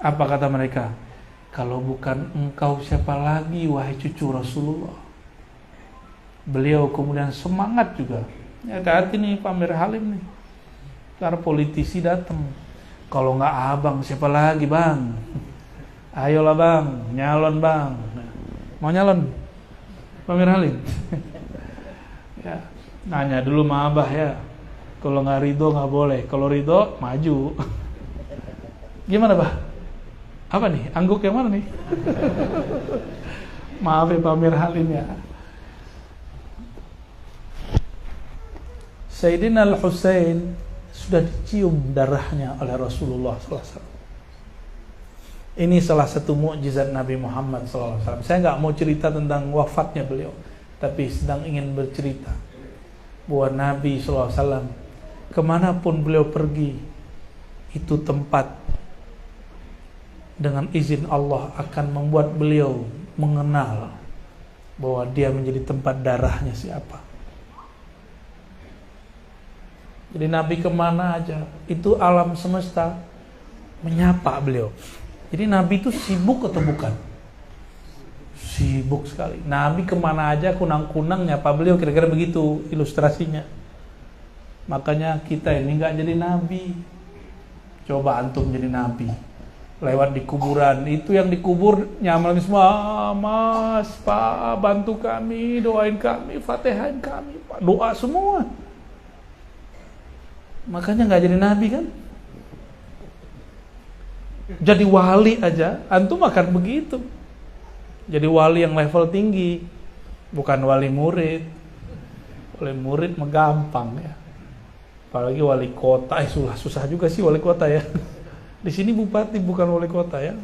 A: Apa kata mereka? "Kalau bukan engkau siapa lagi wahai cucu Rasulullah." Beliau kemudian semangat juga. Ya hati nih Pak Amir Halim nih. Karena politisi datang. "Kalau nggak abang siapa lagi bang? Ayolah bang, nyalon bang." Mau nyalon Pak Amir Halim? Ya, nanya dulu sama abah ya. Kalau nggak ridho nggak boleh. Kalau ridho maju. Gimana, Bah? Apa nih? Angguk yang mana nih? Maaf ya pamer halim ya. Sayyidina Al-Husain sudah dicium darahnya oleh Rasulullah SAW. Ini salah satu mukjizat Nabi Muhammad SAW. Saya nggak mau cerita tentang wafatnya beliau, tapi sedang ingin bercerita bahwa Nabi SAW kemanapun beliau pergi, itu tempat dengan izin Allah akan membuat beliau mengenal bahwa dia menjadi tempat darahnya siapa. Jadi Nabi kemana aja, itu alam semesta menyapa beliau. Jadi Nabi itu sibuk atau bukan? Sibuk sekali. Nabi kemana aja kunang-kunang nyapa beliau, kira-kira begitu ilustrasinya. Makanya kita ini gak jadi Nabi. Coba antum jadi Nabi, lewat di kuburan, itu yang dikubur nyamal semua, Mas, Pak, bantu kami, doain kami, Fatihain kami, Pak, doa semua. Makanya nggak jadi Nabi kan? Jadi wali aja, antum akan begitu. Jadi wali yang level tinggi, bukan wali murid. Wali murid mah gampang ya. Apalagi wali kota, susah juga sih wali kota ya. Di sini bupati bukan wali kota ya.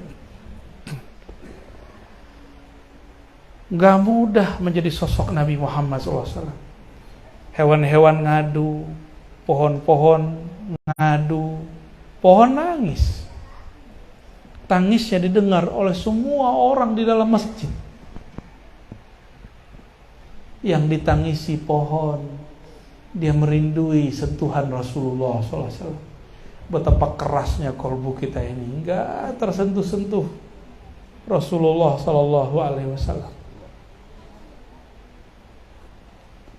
A: Gak mudah menjadi sosok Nabi Muhammad SAW. Hewan-hewan ngadu, pohon-pohon ngadu, pohon nangis. Tangisnya didengar oleh semua orang di dalam masjid. Yang ditangisi pohon, dia merindui sentuhan Rasulullah SAW. Betapa kerasnya kolbu kita ini, enggak tersentuh-sentuh Rasulullah SAW.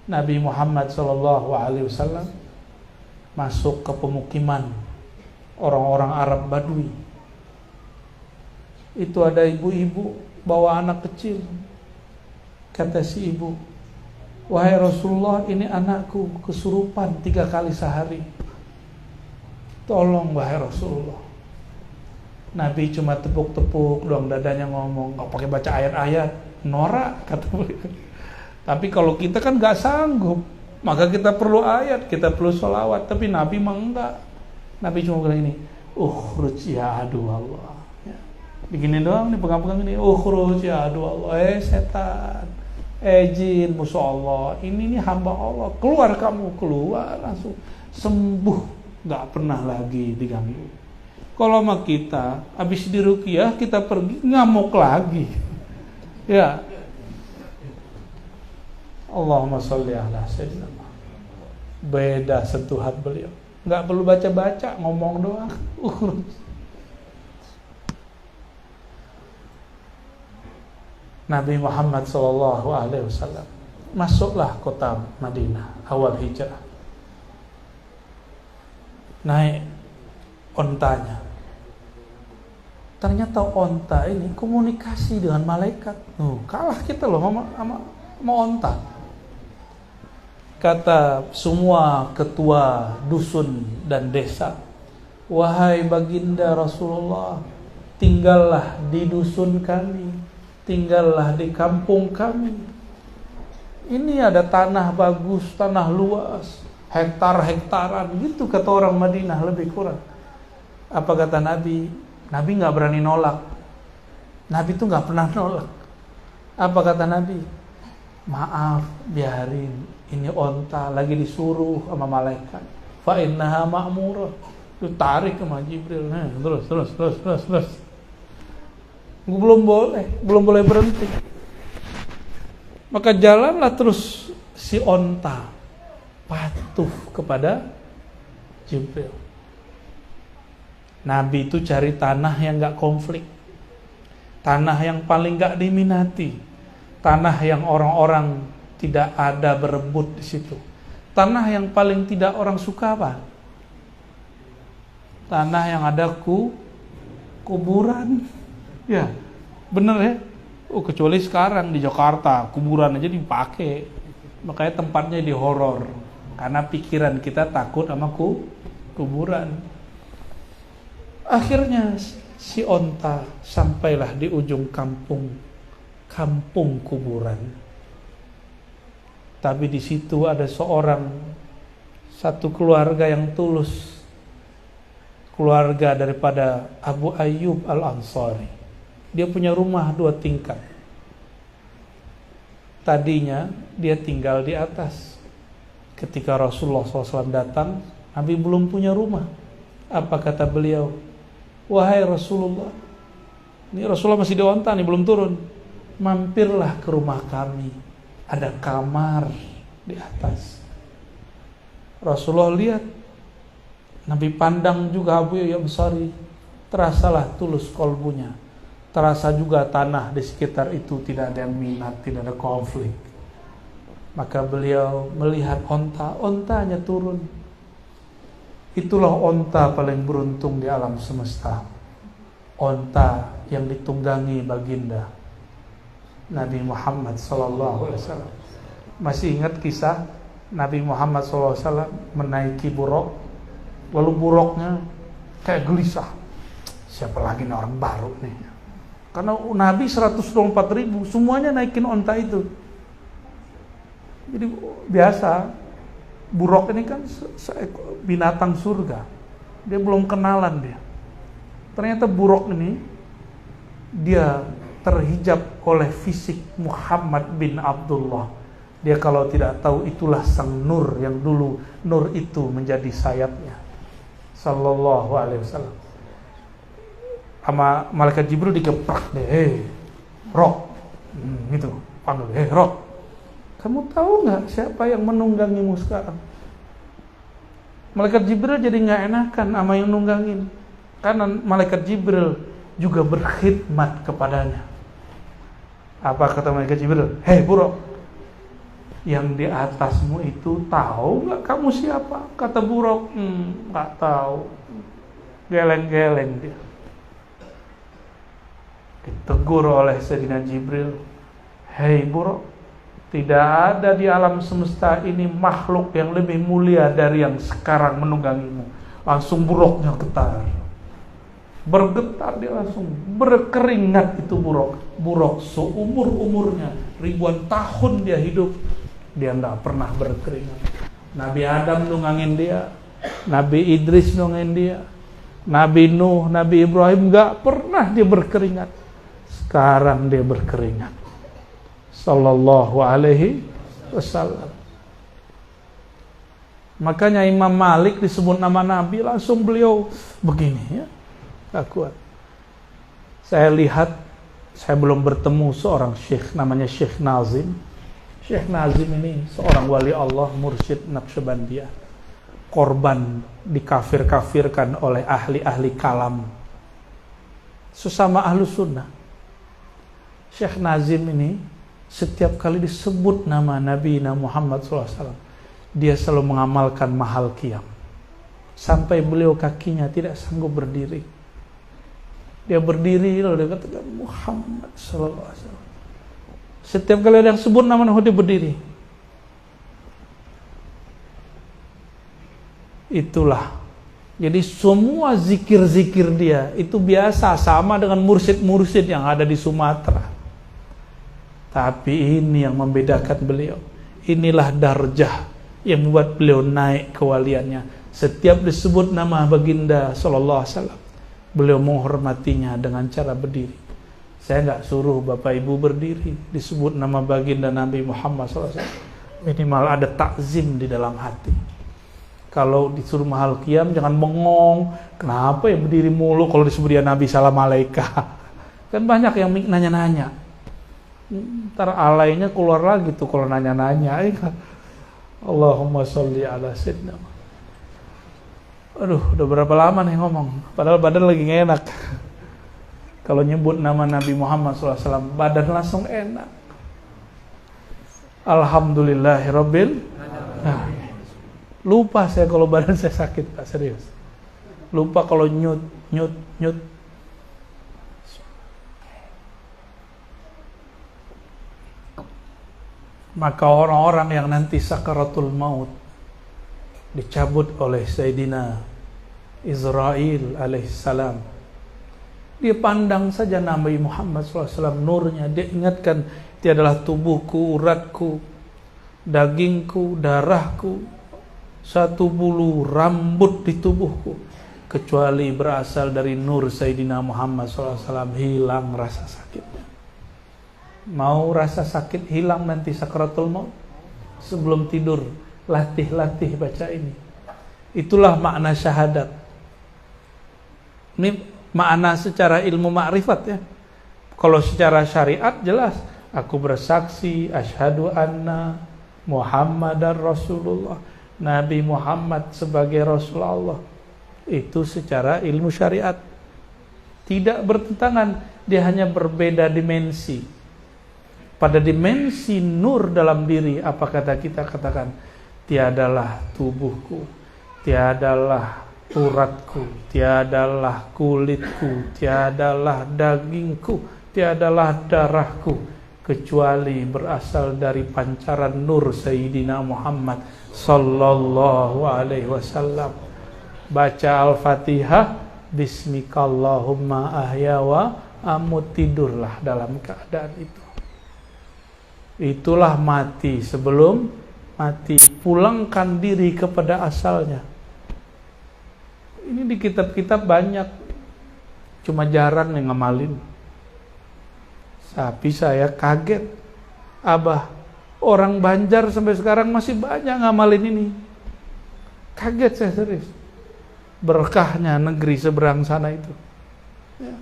A: Nabi Muhammad SAW masuk ke pemukiman orang-orang Arab Badui. Itu ada ibu-ibu bawa anak kecil. Kata si ibu, "Wahai Rasulullah, ini anakku kesurupan 3 kali sehari. Tolong wahai Rasulullah." Nabi cuma tepuk-tepuk doang dadanya, ngomong, nggak pakai baca ayat-ayat, norak kata beliau. Tapi kalau kita kan nggak sanggup, maka kita perlu ayat, kita perlu sholawat. Tapi Nabi mah enggak. Nabi cuma bilang ini, "Ukhruj ya adu Allah." Ya. Begini doang nih, pegang-pegang ini, "Ukhruj ya adu Allah." Setan, jin musuh Allah, ini nih hamba Allah, keluar kamu, keluar langsung sembuh, nggak pernah lagi diganggu. Kalau sama kita habis diruqyah kita pergi ngamuk lagi ya. Allahumma sholli ala sayyidina. Beda sentuhan beliau, nggak perlu baca-baca, ngomong doang. Nabi Muhammad SAW masuklah kota Madinah awal hijrah. Naik ontanya. Ternyata onta ini komunikasi dengan malaikat. Kalah kita loh sama onta. Kata semua ketua dusun dan desa, "Wahai baginda Rasulullah, tinggallah di dusun kami, tinggallah di kampung kami. Ini ada tanah bagus, tanah luas, hektar-hektaran," gitu kata orang Madinah lebih kurang. Apa kata Nabi? Nabi nggak berani nolak. Nabi tuh nggak pernah nolak. Apa kata Nabi? "Maaf, biarin, ini onta lagi disuruh sama malaikat. Fa innaha ma'murah." Lu tarik sama Jibril. Terus. Belum boleh berhenti. Maka jalanlah terus si onta patuh kepada Jibril. Nabi itu cari tanah yang gak konflik, tanah yang paling gak diminati, tanah yang orang-orang tidak ada berebut di situ, tanah yang paling tidak orang suka apa? Tanah yang ada kuburan, ya bener ya. Kecuali sekarang di Jakarta kuburan aja dipakai, makanya tempatnya di horor. karena pikiran kita takut sama kuburan. Akhirnya si onta sampailah di ujung kampung kuburan. Tapi di situ ada satu keluarga yang tulus, keluarga daripada Abu Ayyub Al-Ansari. Dia punya rumah 2 tingkat. Tadinya dia tinggal di atas. Ketika Rasulullah SAW datang, Nabi belum punya rumah. Apa kata beliau? Wahai Rasulullah, ini Rasulullah masih di onta nih, belum turun. Mampirlah ke rumah kami, ada kamar di atas. Rasulullah lihat, Nabi pandang juga Abu Ayyub Ansari, terasalah tulus kolbunya. Terasa juga tanah di sekitar itu tidak ada yang minat, tidak ada konflik. Maka beliau melihat ontanya turun. Itulah onta paling beruntung di alam semesta. Onta yang ditunggangi baginda Nabi Muhammad SAW. Masih ingat kisah Nabi Muhammad SAW menaiki buruk, lalu buruknya kayak gelisah. Siapa lagi nih orang baru nih? Karena Nabi 124.000 semuanya naikin onta itu. Jadi biasa buruk ini kan binatang surga. Dia belum kenalan dia. Ternyata buruk ini dia terhijab oleh fisik Muhammad bin Abdullah. Dia kalau tidak tahu itulah sang nur yang dulu nur itu menjadi sayapnya. Sallallahu alaihi wasallam. Sama malaikat Jibril digeprak deh, Rok, gitu, panggil, Rok, kamu tahu nggak siapa yang menunggangimu sekarang? Malaikat Jibril jadi nggak enakan sama yang nunggangin, karena malaikat Jibril juga berkhidmat kepadanya. Apa kata malaikat Jibril? Hei Buruk, yang di atasmu itu tahu nggak kamu siapa? Kata Buruk, nggak tahu, geleng-geleng dia. Ditegur oleh Sayyidina Jibril, hei Buruk, tidak ada di alam semesta ini makhluk yang lebih mulia dari yang sekarang menunggangimu. Langsung Buruknya getar, bergetar dia, langsung berkeringat itu Buruk seumur-umurnya, ribuan tahun dia hidup, dia gak pernah berkeringat. Nabi Adam nunggangin dia, Nabi Idris nunggangin dia, Nabi Nuh, Nabi Ibrahim, gak pernah dia berkeringat. Sekarang dia berkeringat. Sallallahu alaihi wasallam. Makanya Imam Malik disebut nama Nabi, langsung beliau begini ya, gak kuat. Saya lihat, saya belum bertemu seorang syekh namanya Syekh Nazim. Syekh Nazim ini seorang wali Allah, mursyid Naqsyabandiyah, korban dikafir-kafirkan oleh ahli-ahli kalam, sesama ahlu sunnah. Syekh Nazim ini setiap kali disebut nama Nabi Muhammad SAW, dia selalu mengamalkan mahal qiyam sampai beliau kakinya tidak sanggup berdiri. Dia berdiri lalu dia katakan Muhammad SAW. Setiap kali ada yang sebut nama dia berdiri. Itulah. Jadi semua zikir-zikir dia itu biasa, sama dengan mursyid-mursyid yang ada di Sumatera. Tapi ini yang membedakan beliau. Inilah darjah yang membuat beliau naik kewaliannya. Setiap disebut nama baginda sallallahu alaihi wasallam, beliau menghormatinya dengan cara berdiri. Saya enggak suruh Bapak Ibu berdiri, disebut nama baginda Nabi Muhammad sallallahu alaihi wasallam, minimal ada takzim di dalam hati. Kalau disuruh mahal qiyam jangan bengong. Kenapa ya berdiri mulu kalau disebut dia Nabi salam alaika? Kan banyak yang nanya-nanya. Ntar alainya keluar lagi tuh kalau nanya-nanya. Allahumma sholli ala sayyidina. Aduh, udah berapa lama nih ngomong, padahal badan lagi gak enak. Kalau nyebut nama Nabi Muhammad SAW, badan langsung enak. Alhamdulillahirabbil alamin. Lupa saya kalau badan saya sakit, Pak, serius. Lupa kalau nyut. Maka orang-orang yang nanti sakaratul maut, dicabut oleh Sayyidina Israil alaihissalam. Dia pandang saja Nabi Muhammad SAW, nurnya. Dia ingatkan, dia adalah tubuhku, uratku, dagingku, darahku, satu bulu rambut di tubuhku, kecuali berasal dari nur Sayyidina Muhammad SAW, hilang rasa sakitnya. Mau rasa sakit hilang nanti sakratul maut? Sebelum tidur, latih-latih baca ini. Itulah makna syahadat. Ini makna secara ilmu makrifat ya. Kalau secara syariat jelas, aku bersaksi asyhadu anna Muhammadar Rasulullah, Nabi Muhammad sebagai Rasulullah. Itu secara ilmu syariat. Tidak bertentangan, dia hanya berbeda dimensi. Pada dimensi nur dalam diri, apa kata kita katakan? Tiadalah tubuhku, tiadalah uratku, tiadalah kulitku, tiadalah dagingku, tiadalah darahku, kecuali berasal dari pancaran nur Sayyidina Muhammad sallallahu alaihi wasallam. Baca Al-Fatihah, bismikallahumma ahya wa amut, tidurlah dalam keadaan itu. Itulah mati sebelum mati. Pulangkan diri kepada asalnya. Ini di kitab-kitab banyak, cuma jarang yang ngamalin. Tapi saya kaget, Abah, orang Banjar sampai sekarang masih banyak ngamalin ini. Kaget saya serius. Berkahnya negeri seberang sana itu ya.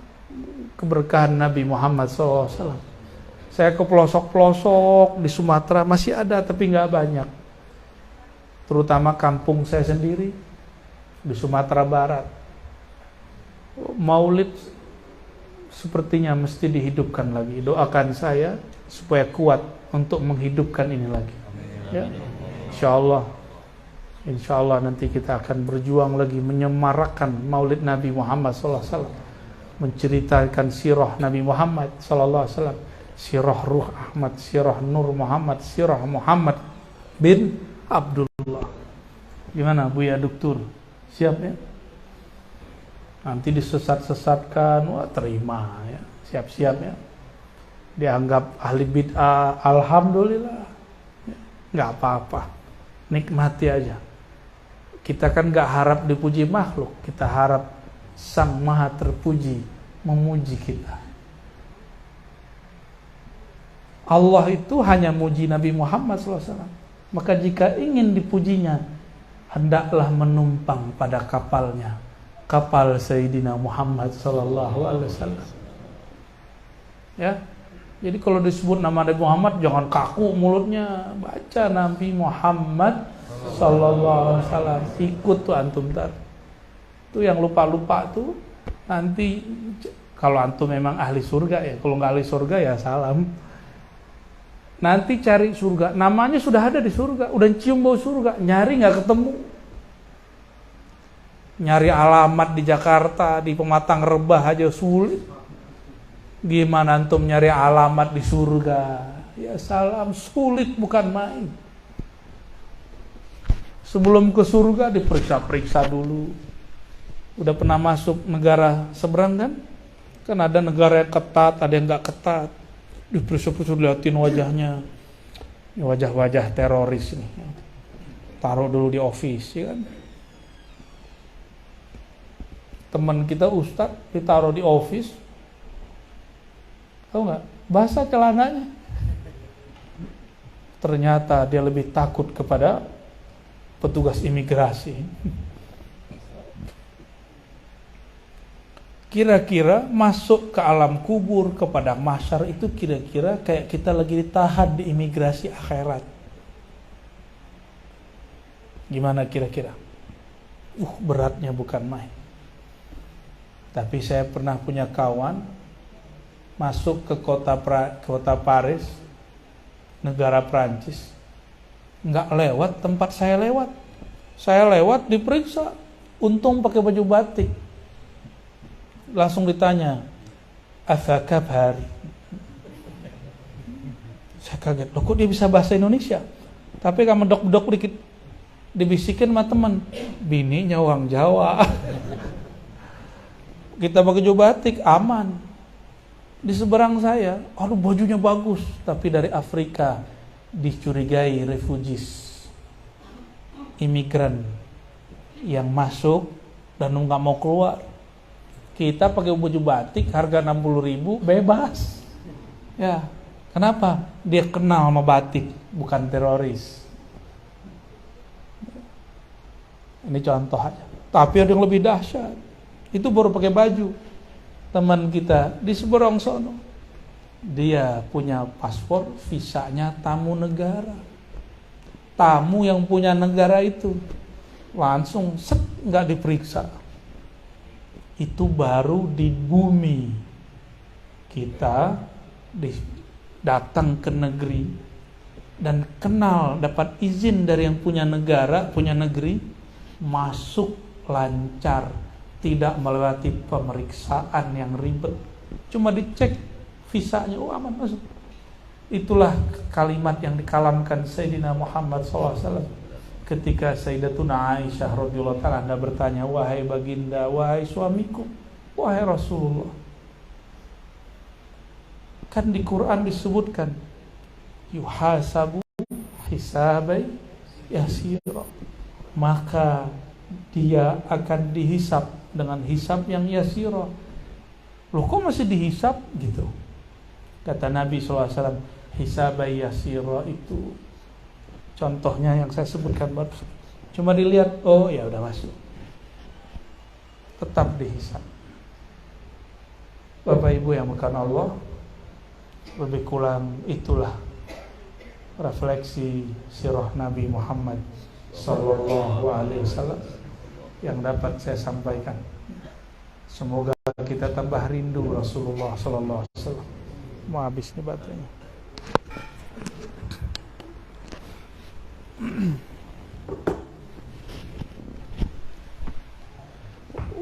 A: Keberkahan Nabi Muhammad SAW. Saya ke pelosok-pelosok di Sumatera masih ada, tapi nggak banyak. Terutama kampung saya sendiri di Sumatera Barat. Maulid sepertinya mesti dihidupkan lagi. Doakan saya supaya kuat untuk menghidupkan ini lagi ya. Insya Allah nanti kita akan berjuang lagi menyemarakkan Maulid Nabi Muhammad SAW, menceritakan sirah Nabi Muhammad SAW, sirah Ruh Ahmad, sirah Nur Muhammad, sirah Muhammad bin Abdullah. Gimana Buya Doktur? Siap ya? Nanti disesat-sesatkan, wah terima ya, siap-siap ya. Dianggap ahli bid'ah, alhamdulillah, nggak apa-apa, nikmati aja. Kita kan nggak harap dipuji makhluk, kita harap Sang Maha Terpuji memuji kita. Allah itu hanya muji Nabi Muhammad SAW. Maka jika ingin dipujinya, hendaklah menumpang pada kapalnya, kapal Sayyidina Muhammad SAW. Ya, jadi kalau disebut nama Nabi Muhammad jangan kaku mulutnya, baca Nabi Muhammad SAW, ikut tuh antum tar. Tuh yang lupa-lupa tuh nanti kalau antum memang ahli surga ya, kalau nggak ahli surga ya salam. Nanti cari surga, namanya sudah ada di surga, udah cium bau surga, nyari nggak ketemu. Nyari alamat di Jakarta, di Pematang Rebah aja sulit. Gimana antum nyari alamat di surga? Ya salam, sulit bukan main. Sebelum ke surga diperiksa-periksa dulu. Udah pernah masuk negara seberang kan? Kan ada negara yang ketat, ada yang nggak ketat. Diperiksa-periksa, liatin wajahnya. Ini wajah-wajah teroris nih. Taruh dulu di office, ya kan? Teman kita ustadz ditaruh di office. Tahu nggak? Basah celananya. Ternyata dia lebih takut kepada petugas imigrasi. Kira-kira masuk ke alam kubur, ke padang mahsyar itu kira-kira kayak kita lagi ditahan di imigrasi akhirat. Gimana kira-kira? Beratnya bukan main. Tapi saya pernah punya kawan masuk ke kota Paris, negara Prancis. Nggak lewat tempat saya lewat. Saya lewat diperiksa, untung pakai baju batik. Langsung ditanya, "Apa kabar?" Saya kaget, loh kok dia bisa bahasa Indonesia? Tapi kamu medok-medok dikit. Dibisikin sama teman, bininya orang Jawa. Kita pakai baju batik, aman. Di seberang saya, aduh bajunya bagus, tapi dari Afrika, dicurigai refugees, imigran yang masuk dan nggak mau keluar. Kita pakai baju batik, harga 60.000, bebas. Ya, kenapa? Dia kenal sama batik, bukan teroris. Ini contoh aja. Tapi ada yang lebih dahsyat. Itu baru pakai baju. Teman kita di seberang sono, dia punya paspor, visanya tamu negara. Tamu yang punya negara itu langsung nggak diperiksa. Itu baru di bumi. Kita datang ke negeri dan kenal, dapat izin dari yang punya negara, punya negeri, masuk lancar, tidak melewati pemeriksaan yang ribet, cuma dicek visanya, oh aman masuk. Itulah kalimat yang dikalamkan Sayyidina Muhammad SAW ketika Sayyidatuna Aisyah radhiyallahu ta'ala anha bertanya, wahai baginda, wahai suamiku, wahai Rasulullah, kan di Quran disebutkan yuhasabu hisabai yasira, maka dia akan dihisab dengan hisab yang yasira. Loh kok masih dihisab gitu? Kata Nabi SAW, hisabai yasira itu contohnya yang saya sebutkan baru. Cuma dilihat, oh ya udah masuk. Tetap dihisab. Bapak Ibu yang bukan Allah, lebih kurang itulah refleksi sirah Nabi Muhammad Sallallahu Alaihi Wasallam yang dapat saya sampaikan. Semoga kita tambah rindu Rasulullah Sallallahu Alaihi Wasallam. Mau habis nih baterainya.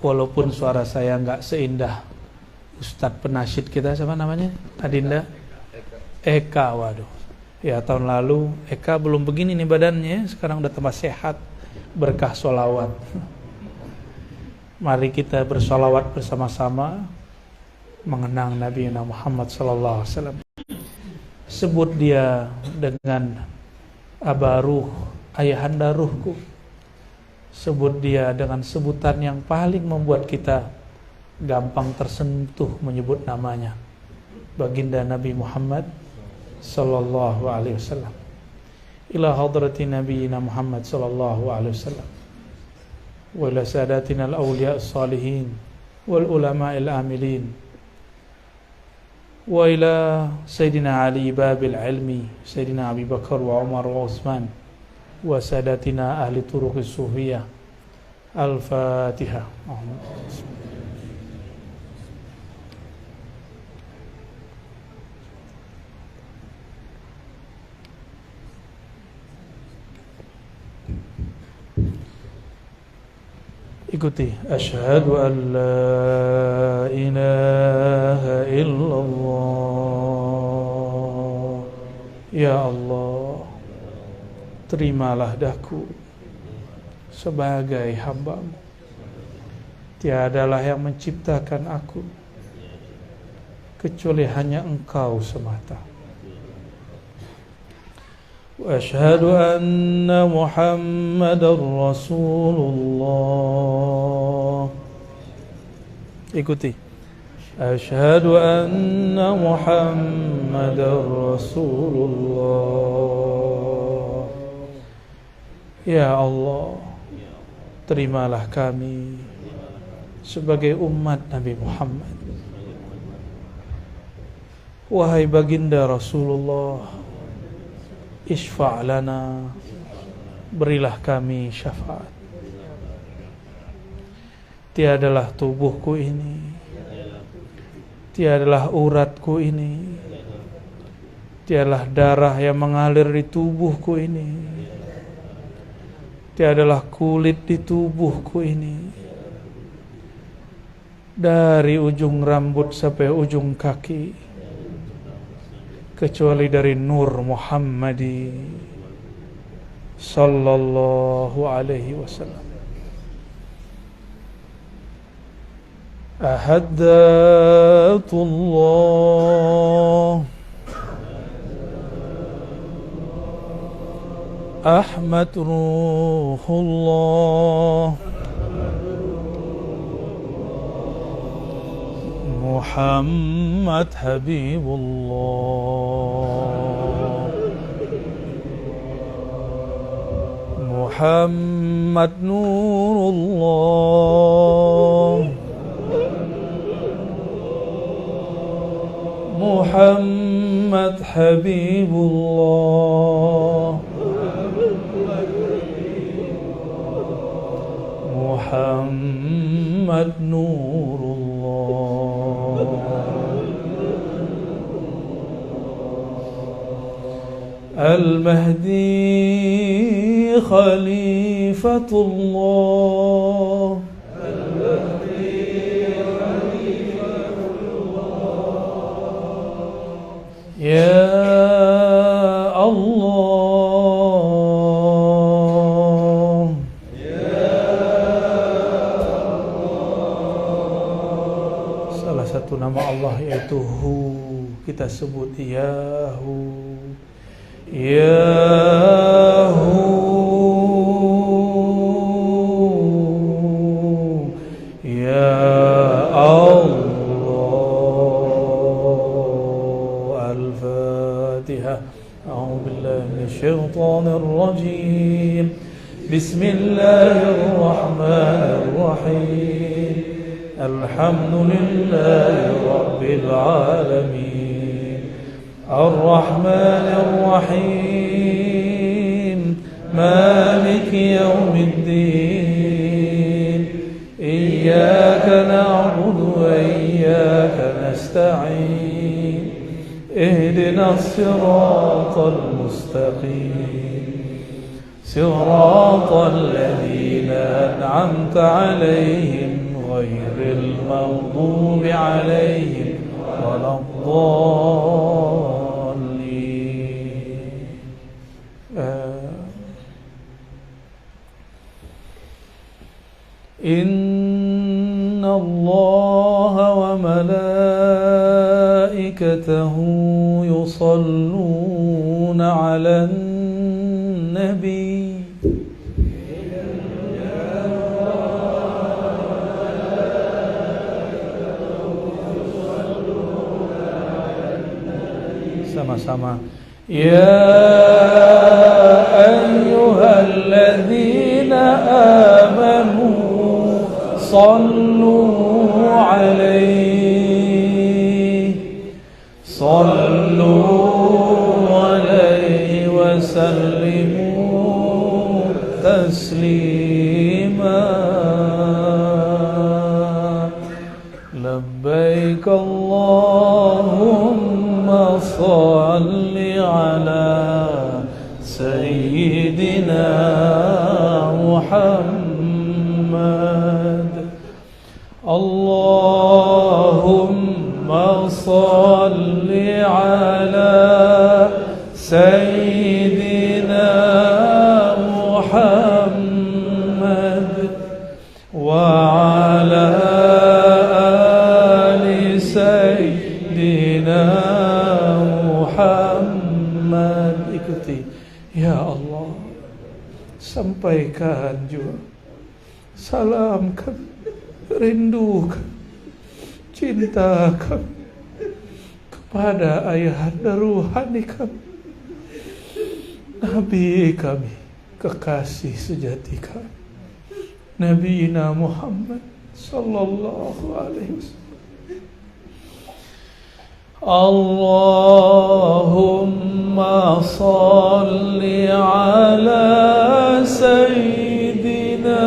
A: Walaupun suara saya nggak seindah Ustadz penasyid kita, siapa namanya? Adinda Eka, waduh. Ya tahun lalu Eka belum begini nih badannya, sekarang udah tambah sehat berkah sholawat. Mari kita bersolawat bersama-sama mengenang Nabi Muhammad Sallallahu Alaihi Wasallam. Sebut dia dengan Abaruh, ayahanda ruhku. Sebut dia dengan sebutan yang paling membuat kita gampang tersentuh menyebut namanya, baginda Nabi Muhammad Sallallahu Alaihi Wasallam. Ila hadrati Nabiyina Muhammad Sallallahu Alaihi Wasallam wa ila sadatina al-awliya as-salihin wal ulama al-amilin wa ila Sayyidina Ali babil ilmi, Sayyidina Abi Bakar wa Umar wa Uthman wa sadatina ahli turuq as-sufiyah. Al-Fatihah. Ikuti. Asyhadu an la ilaha illallah. Ya Allah, terimalah daku sebagai hamba-Mu. Tiadalah yang menciptakan aku kecuali hanya Engkau semata. Wa asyhadu anna Muhammadar Rasulullah. Ikuti. Asyhadu anna Muhammadar Rasulullah. Ya Allah, terimalah kami sebagai umat Nabi Muhammad. Wahai baginda Rasulullah, isfa' lana, berilah kami syafaat. Tiadalah tubuhku ini, tiadalah uratku ini, tiadalah darah yang mengalir di tubuhku ini, tiadalah kulit di tubuhku ini, dari ujung rambut sampai ujung kaki, kecuali dari Nur Muhammadi, sallallahu alaihi wasallam. Ahaddatullah Ahmad Ruhullah Muhammad Habibullah Muhammad Nurullah Muhammad Habibullah Muhammad Nurullah Al-Mahdi Khalifatullah Ya Allah salah satu nama Allah yaitu Hu, kita sebut Yahu Yahu Ya Allah. Al-Fatihah. A'udzu billahi minasyaitonir rajim. Bismillahirrahmanirrahim. Alhamdulillahi rabbil alamin. Ar-Rahmanir Rahim. Maliki yaumiddin. Iyyaka na'budu wa iyyaka nasta'in. Ihdinas siratal mustaqim. Siratal ladzina an'amta 'alaihim ghairil maghdubi 'alaihim waladdallin. Inna Allaha wa malaikatahu yusalluna 'alan nabi. Sama-sama. Ya ayyuhalladzina amanu sallu alaihi wa sallimu taslima. Labbaik Allahumma salli ala sayyidina Muhammad. Allahumma salli ala sayyidina Muhammad wa ala ali sayyidina Muhammad. Ikuti. Ya Allah, sampaikan juga salam kami, rindu kami, cinta kami kepada ayahanda ruhani kami, Nabi kami, kekasih sejati kami, Nabiina Muhammad sallallahu alaihi wasallam. Allahumma salli ala sayyidina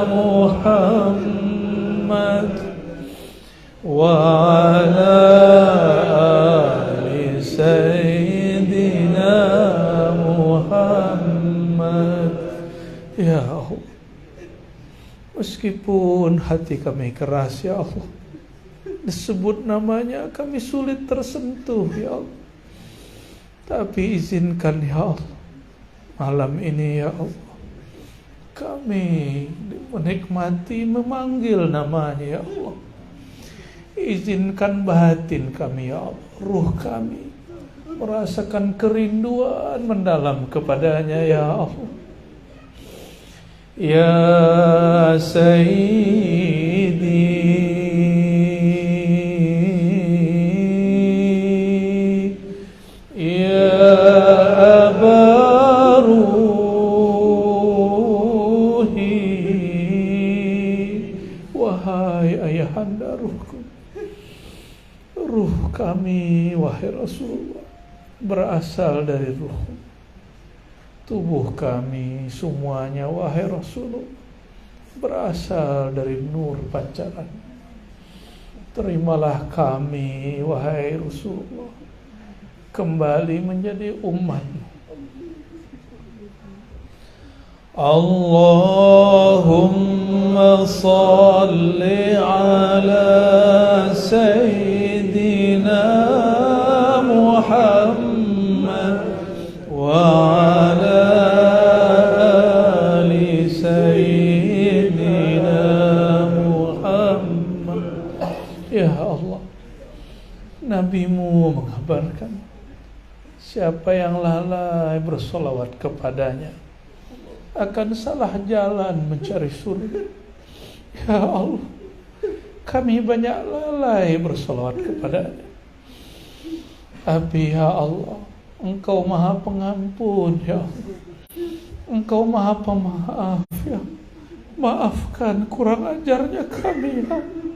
A: Muhammad wa ala ali sayyidina Muhammad. Ya Allah, meskipun hati kami keras ya Allah, disebut namanya kami sulit tersentuh ya Allah, tapi izinkan ya Allah, Malam ini ya Allah, kami menikmati memanggil namanya ya Allah. Izinkan batin kami ya Allah, ruh kami merasakan kerinduan mendalam kepadanya ya Allah. Ya Sayyidi, ya Abaruhi, wahai ayahanda ruhku, ruh kami wahai Rasulullah berasal dari ruh. Tubuh kami semuanya wahai Rasulullah berasal dari nur pancaran. Terimalah kami wahai Rasulullah kembali menjadi umat. Allahumma salli ala Sayyidina Muhammad wa Nabimu mengabarkan siapa yang lalai bersolawat kepadanya akan salah jalan mencari surga. Ya Allah, kami banyak lalai bersolawat kepadanya. Tapi ya Allah, Engkau maha pengampun ya Allah. Engkau maha pemaaf ya. Maafkan kurang ajarnya kami ya Allah.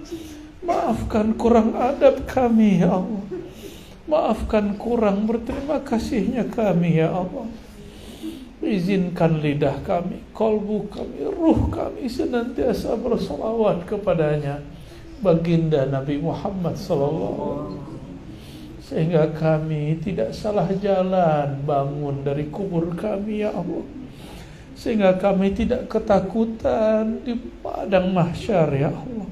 A: Maafkan kurang adab kami ya Allah. Maafkan kurang berterima kasihnya kami ya Allah. Izinkan lidah kami, kolbu kami, ruh kami senantiasa bersalawat kepadanya, baginda Nabi Muhammad SAW, sehingga kami tidak salah jalan bangun dari kubur kami ya Allah, sehingga kami tidak ketakutan di padang mahsyar ya Allah,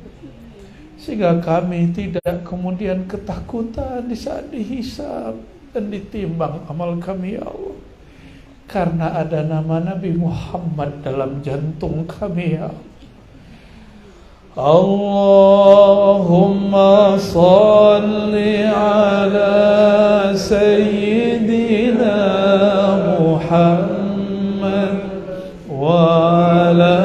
A: sehingga kami tidak kemudian ketakutan di saat dihisab dan ditimbang amal kami ya Allah, karena ada nama Nabi Muhammad dalam jantung kami ya Allah. Allahumma salli ala Sayyidina Muhammad wa ala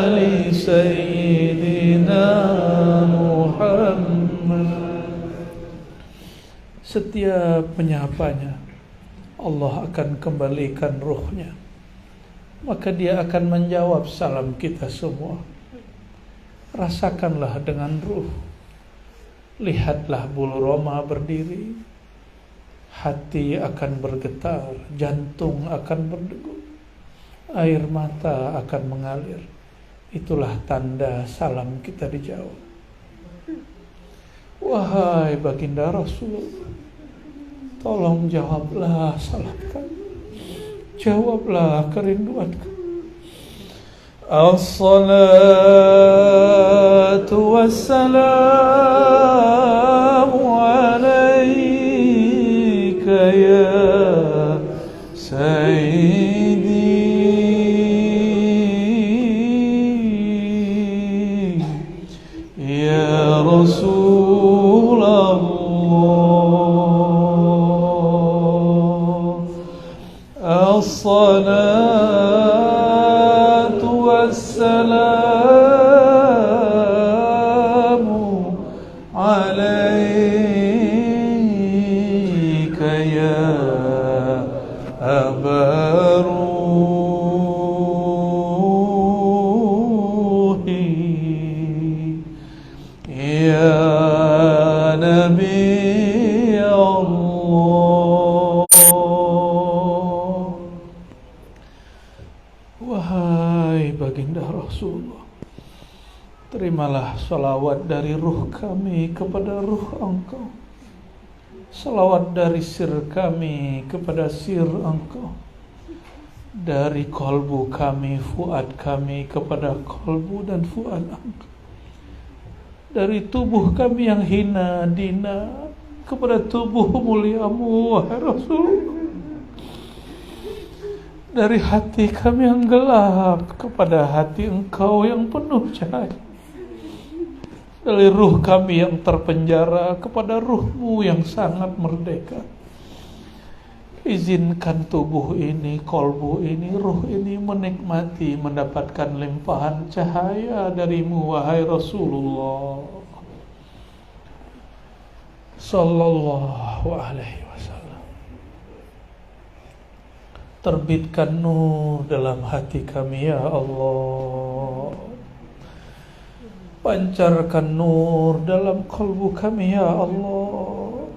A: ali Sayyidina Muhammad. Setiap menyapanya Allah akan kembalikan ruhnya, maka dia akan menjawab salam kita semua. Rasakanlah dengan ruh, lihatlah bulu roma berdiri, hati akan bergetar, jantung akan berdegup, air mata akan mengalir. Itulah tanda salam kita dijawab. Wahai baginda Rasulullah, tolong jawablah salam kami, jawablah kerinduan kami. As-salatu wassalamu alayka ya Sayyidi ya Rasulullah. As-salatu wassalamu alayka ya Aba Ruhi ya Nabi Allah. Wahai baginda Rasulullah, terimalah salawat dari ruh kami kepada ruh Engkau, salawat dari sir kami kepada sir Engkau, dari kolbu kami, fuad kami kepada kolbu dan fuad Engkau, dari tubuh kami yang hina dina kepada tubuh muliamu wahai Rasulullah. dari hati kami yang gelap kepada hati Engkau yang penuh cahaya. Dari ruh kami yang terpenjara kepada ruh-Mu yang sangat merdeka. Izinkan tubuh ini, kolbu ini, ruh ini menikmati, mendapatkan limpahan cahaya dari-Mu, wahai Rasulullah Sallallahu alaihi wasallam. Terbitkan nur dalam hati kami ya Allah. Pancarkan nur dalam kalbu kami ya Allah.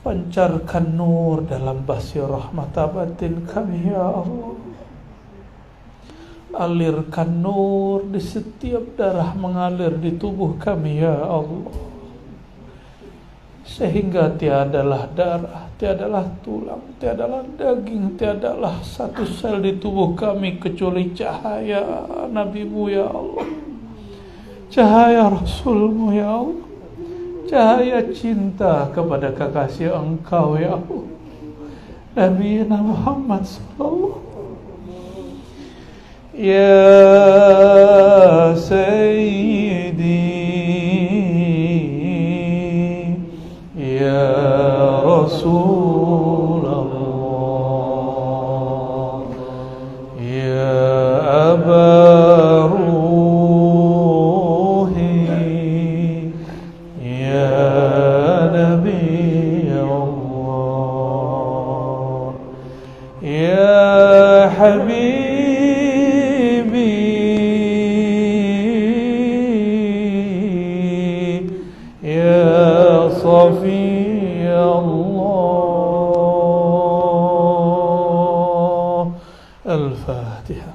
A: Pancarkan nur dalam basirah mata batin kami ya Allah. Alirkan nur di setiap darah mengalir di tubuh kami ya Allah. Sehingga tiadalah darah, tiadalah tulang, tiadalah daging, tiadalah satu sel di tubuh kami kecuali cahaya Nabi-Mu ya Allah. Cahaya Rasul-Mu ya Allah. Cahaya cinta kepada kekasih Engkau ya Allah, Nabi Muhammad sallallahu ya Sayyidi ya Rasulullah ya Aba الفاتحة.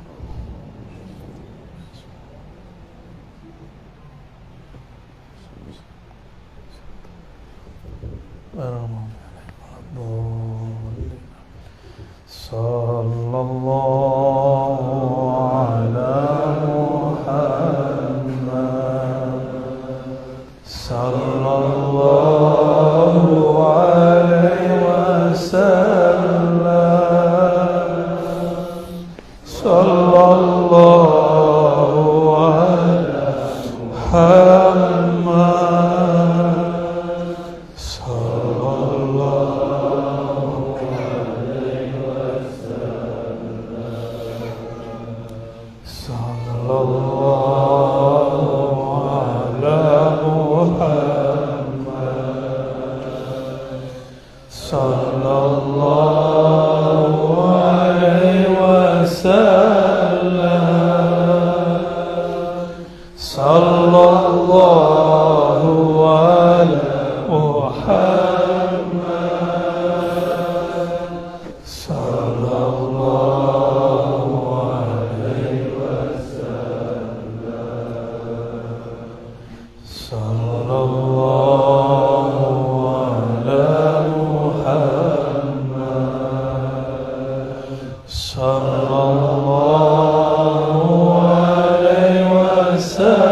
A: صلى الله على محمد صلى الله عليه وسلم صلى الله على محمد صلى الله عليه وسلم صلى الله على محمد صلى الله عليه وسلم صلى الله على محمد صلى الله عليه وسلم صلى الله على محمد صلى الله عليه وسلم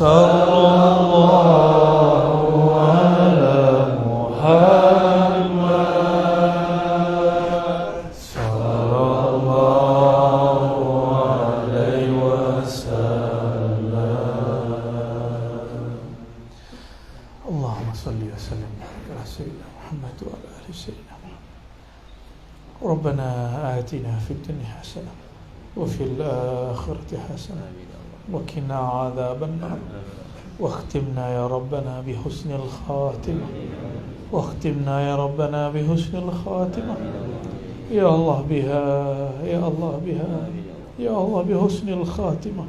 A: صلى الله على محمد صلى الله عليه وسلم. اللهم صل وسلم على سيدنا محمد وعلى آل سيدنا محمد. ربنا آتنا في الدنيا حسنة وفي الآخرة حسنة وقنا عذاب النار واختمنا يا ربنا بحسن الخاتمة واختمنا يا ربنا بحسن الخاتمة يا الله بها يا الله بها يا الله بحسن الخاتمة.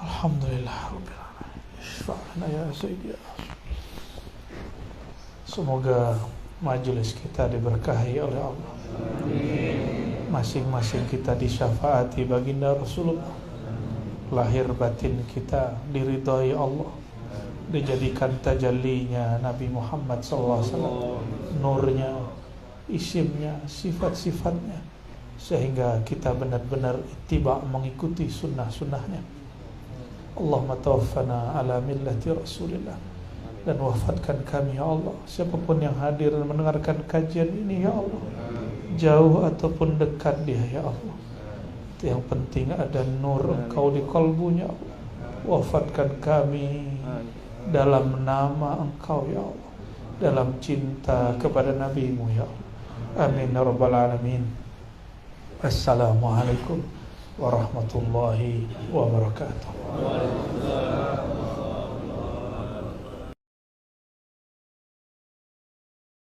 A: الحمد لله رب العالمين. اشفع لنا يا سيدي. Semoga majelis kita diberkahi oleh Allah. Masing-masing kita disyafaati baginda Rasulullah. Lahir batin kita diridhai Allah. Dijadikan tajallinya Nabi Muhammad SAW, nurnya, isimnya, sifat-sifatnya, sehingga kita benar-benar ittiba mengikuti sunnah-sunnahnya. Allahumma tawaffana ala millati Rasulillah dan wafatkan kami ya Allah. Siapapun yang hadir dan mendengarkan kajian ini ya Allah, jauh ataupun dekat dia ya Allah, yang penting ada nur Engkau di kalbunya. Wafatkan kami dalam nama Engkau ya Allah, dalam cinta kepada Nabi-Mu ya Allah. Amin ya rabbal alamin. Assalamualaikum warahmatullahi wabarakatuh.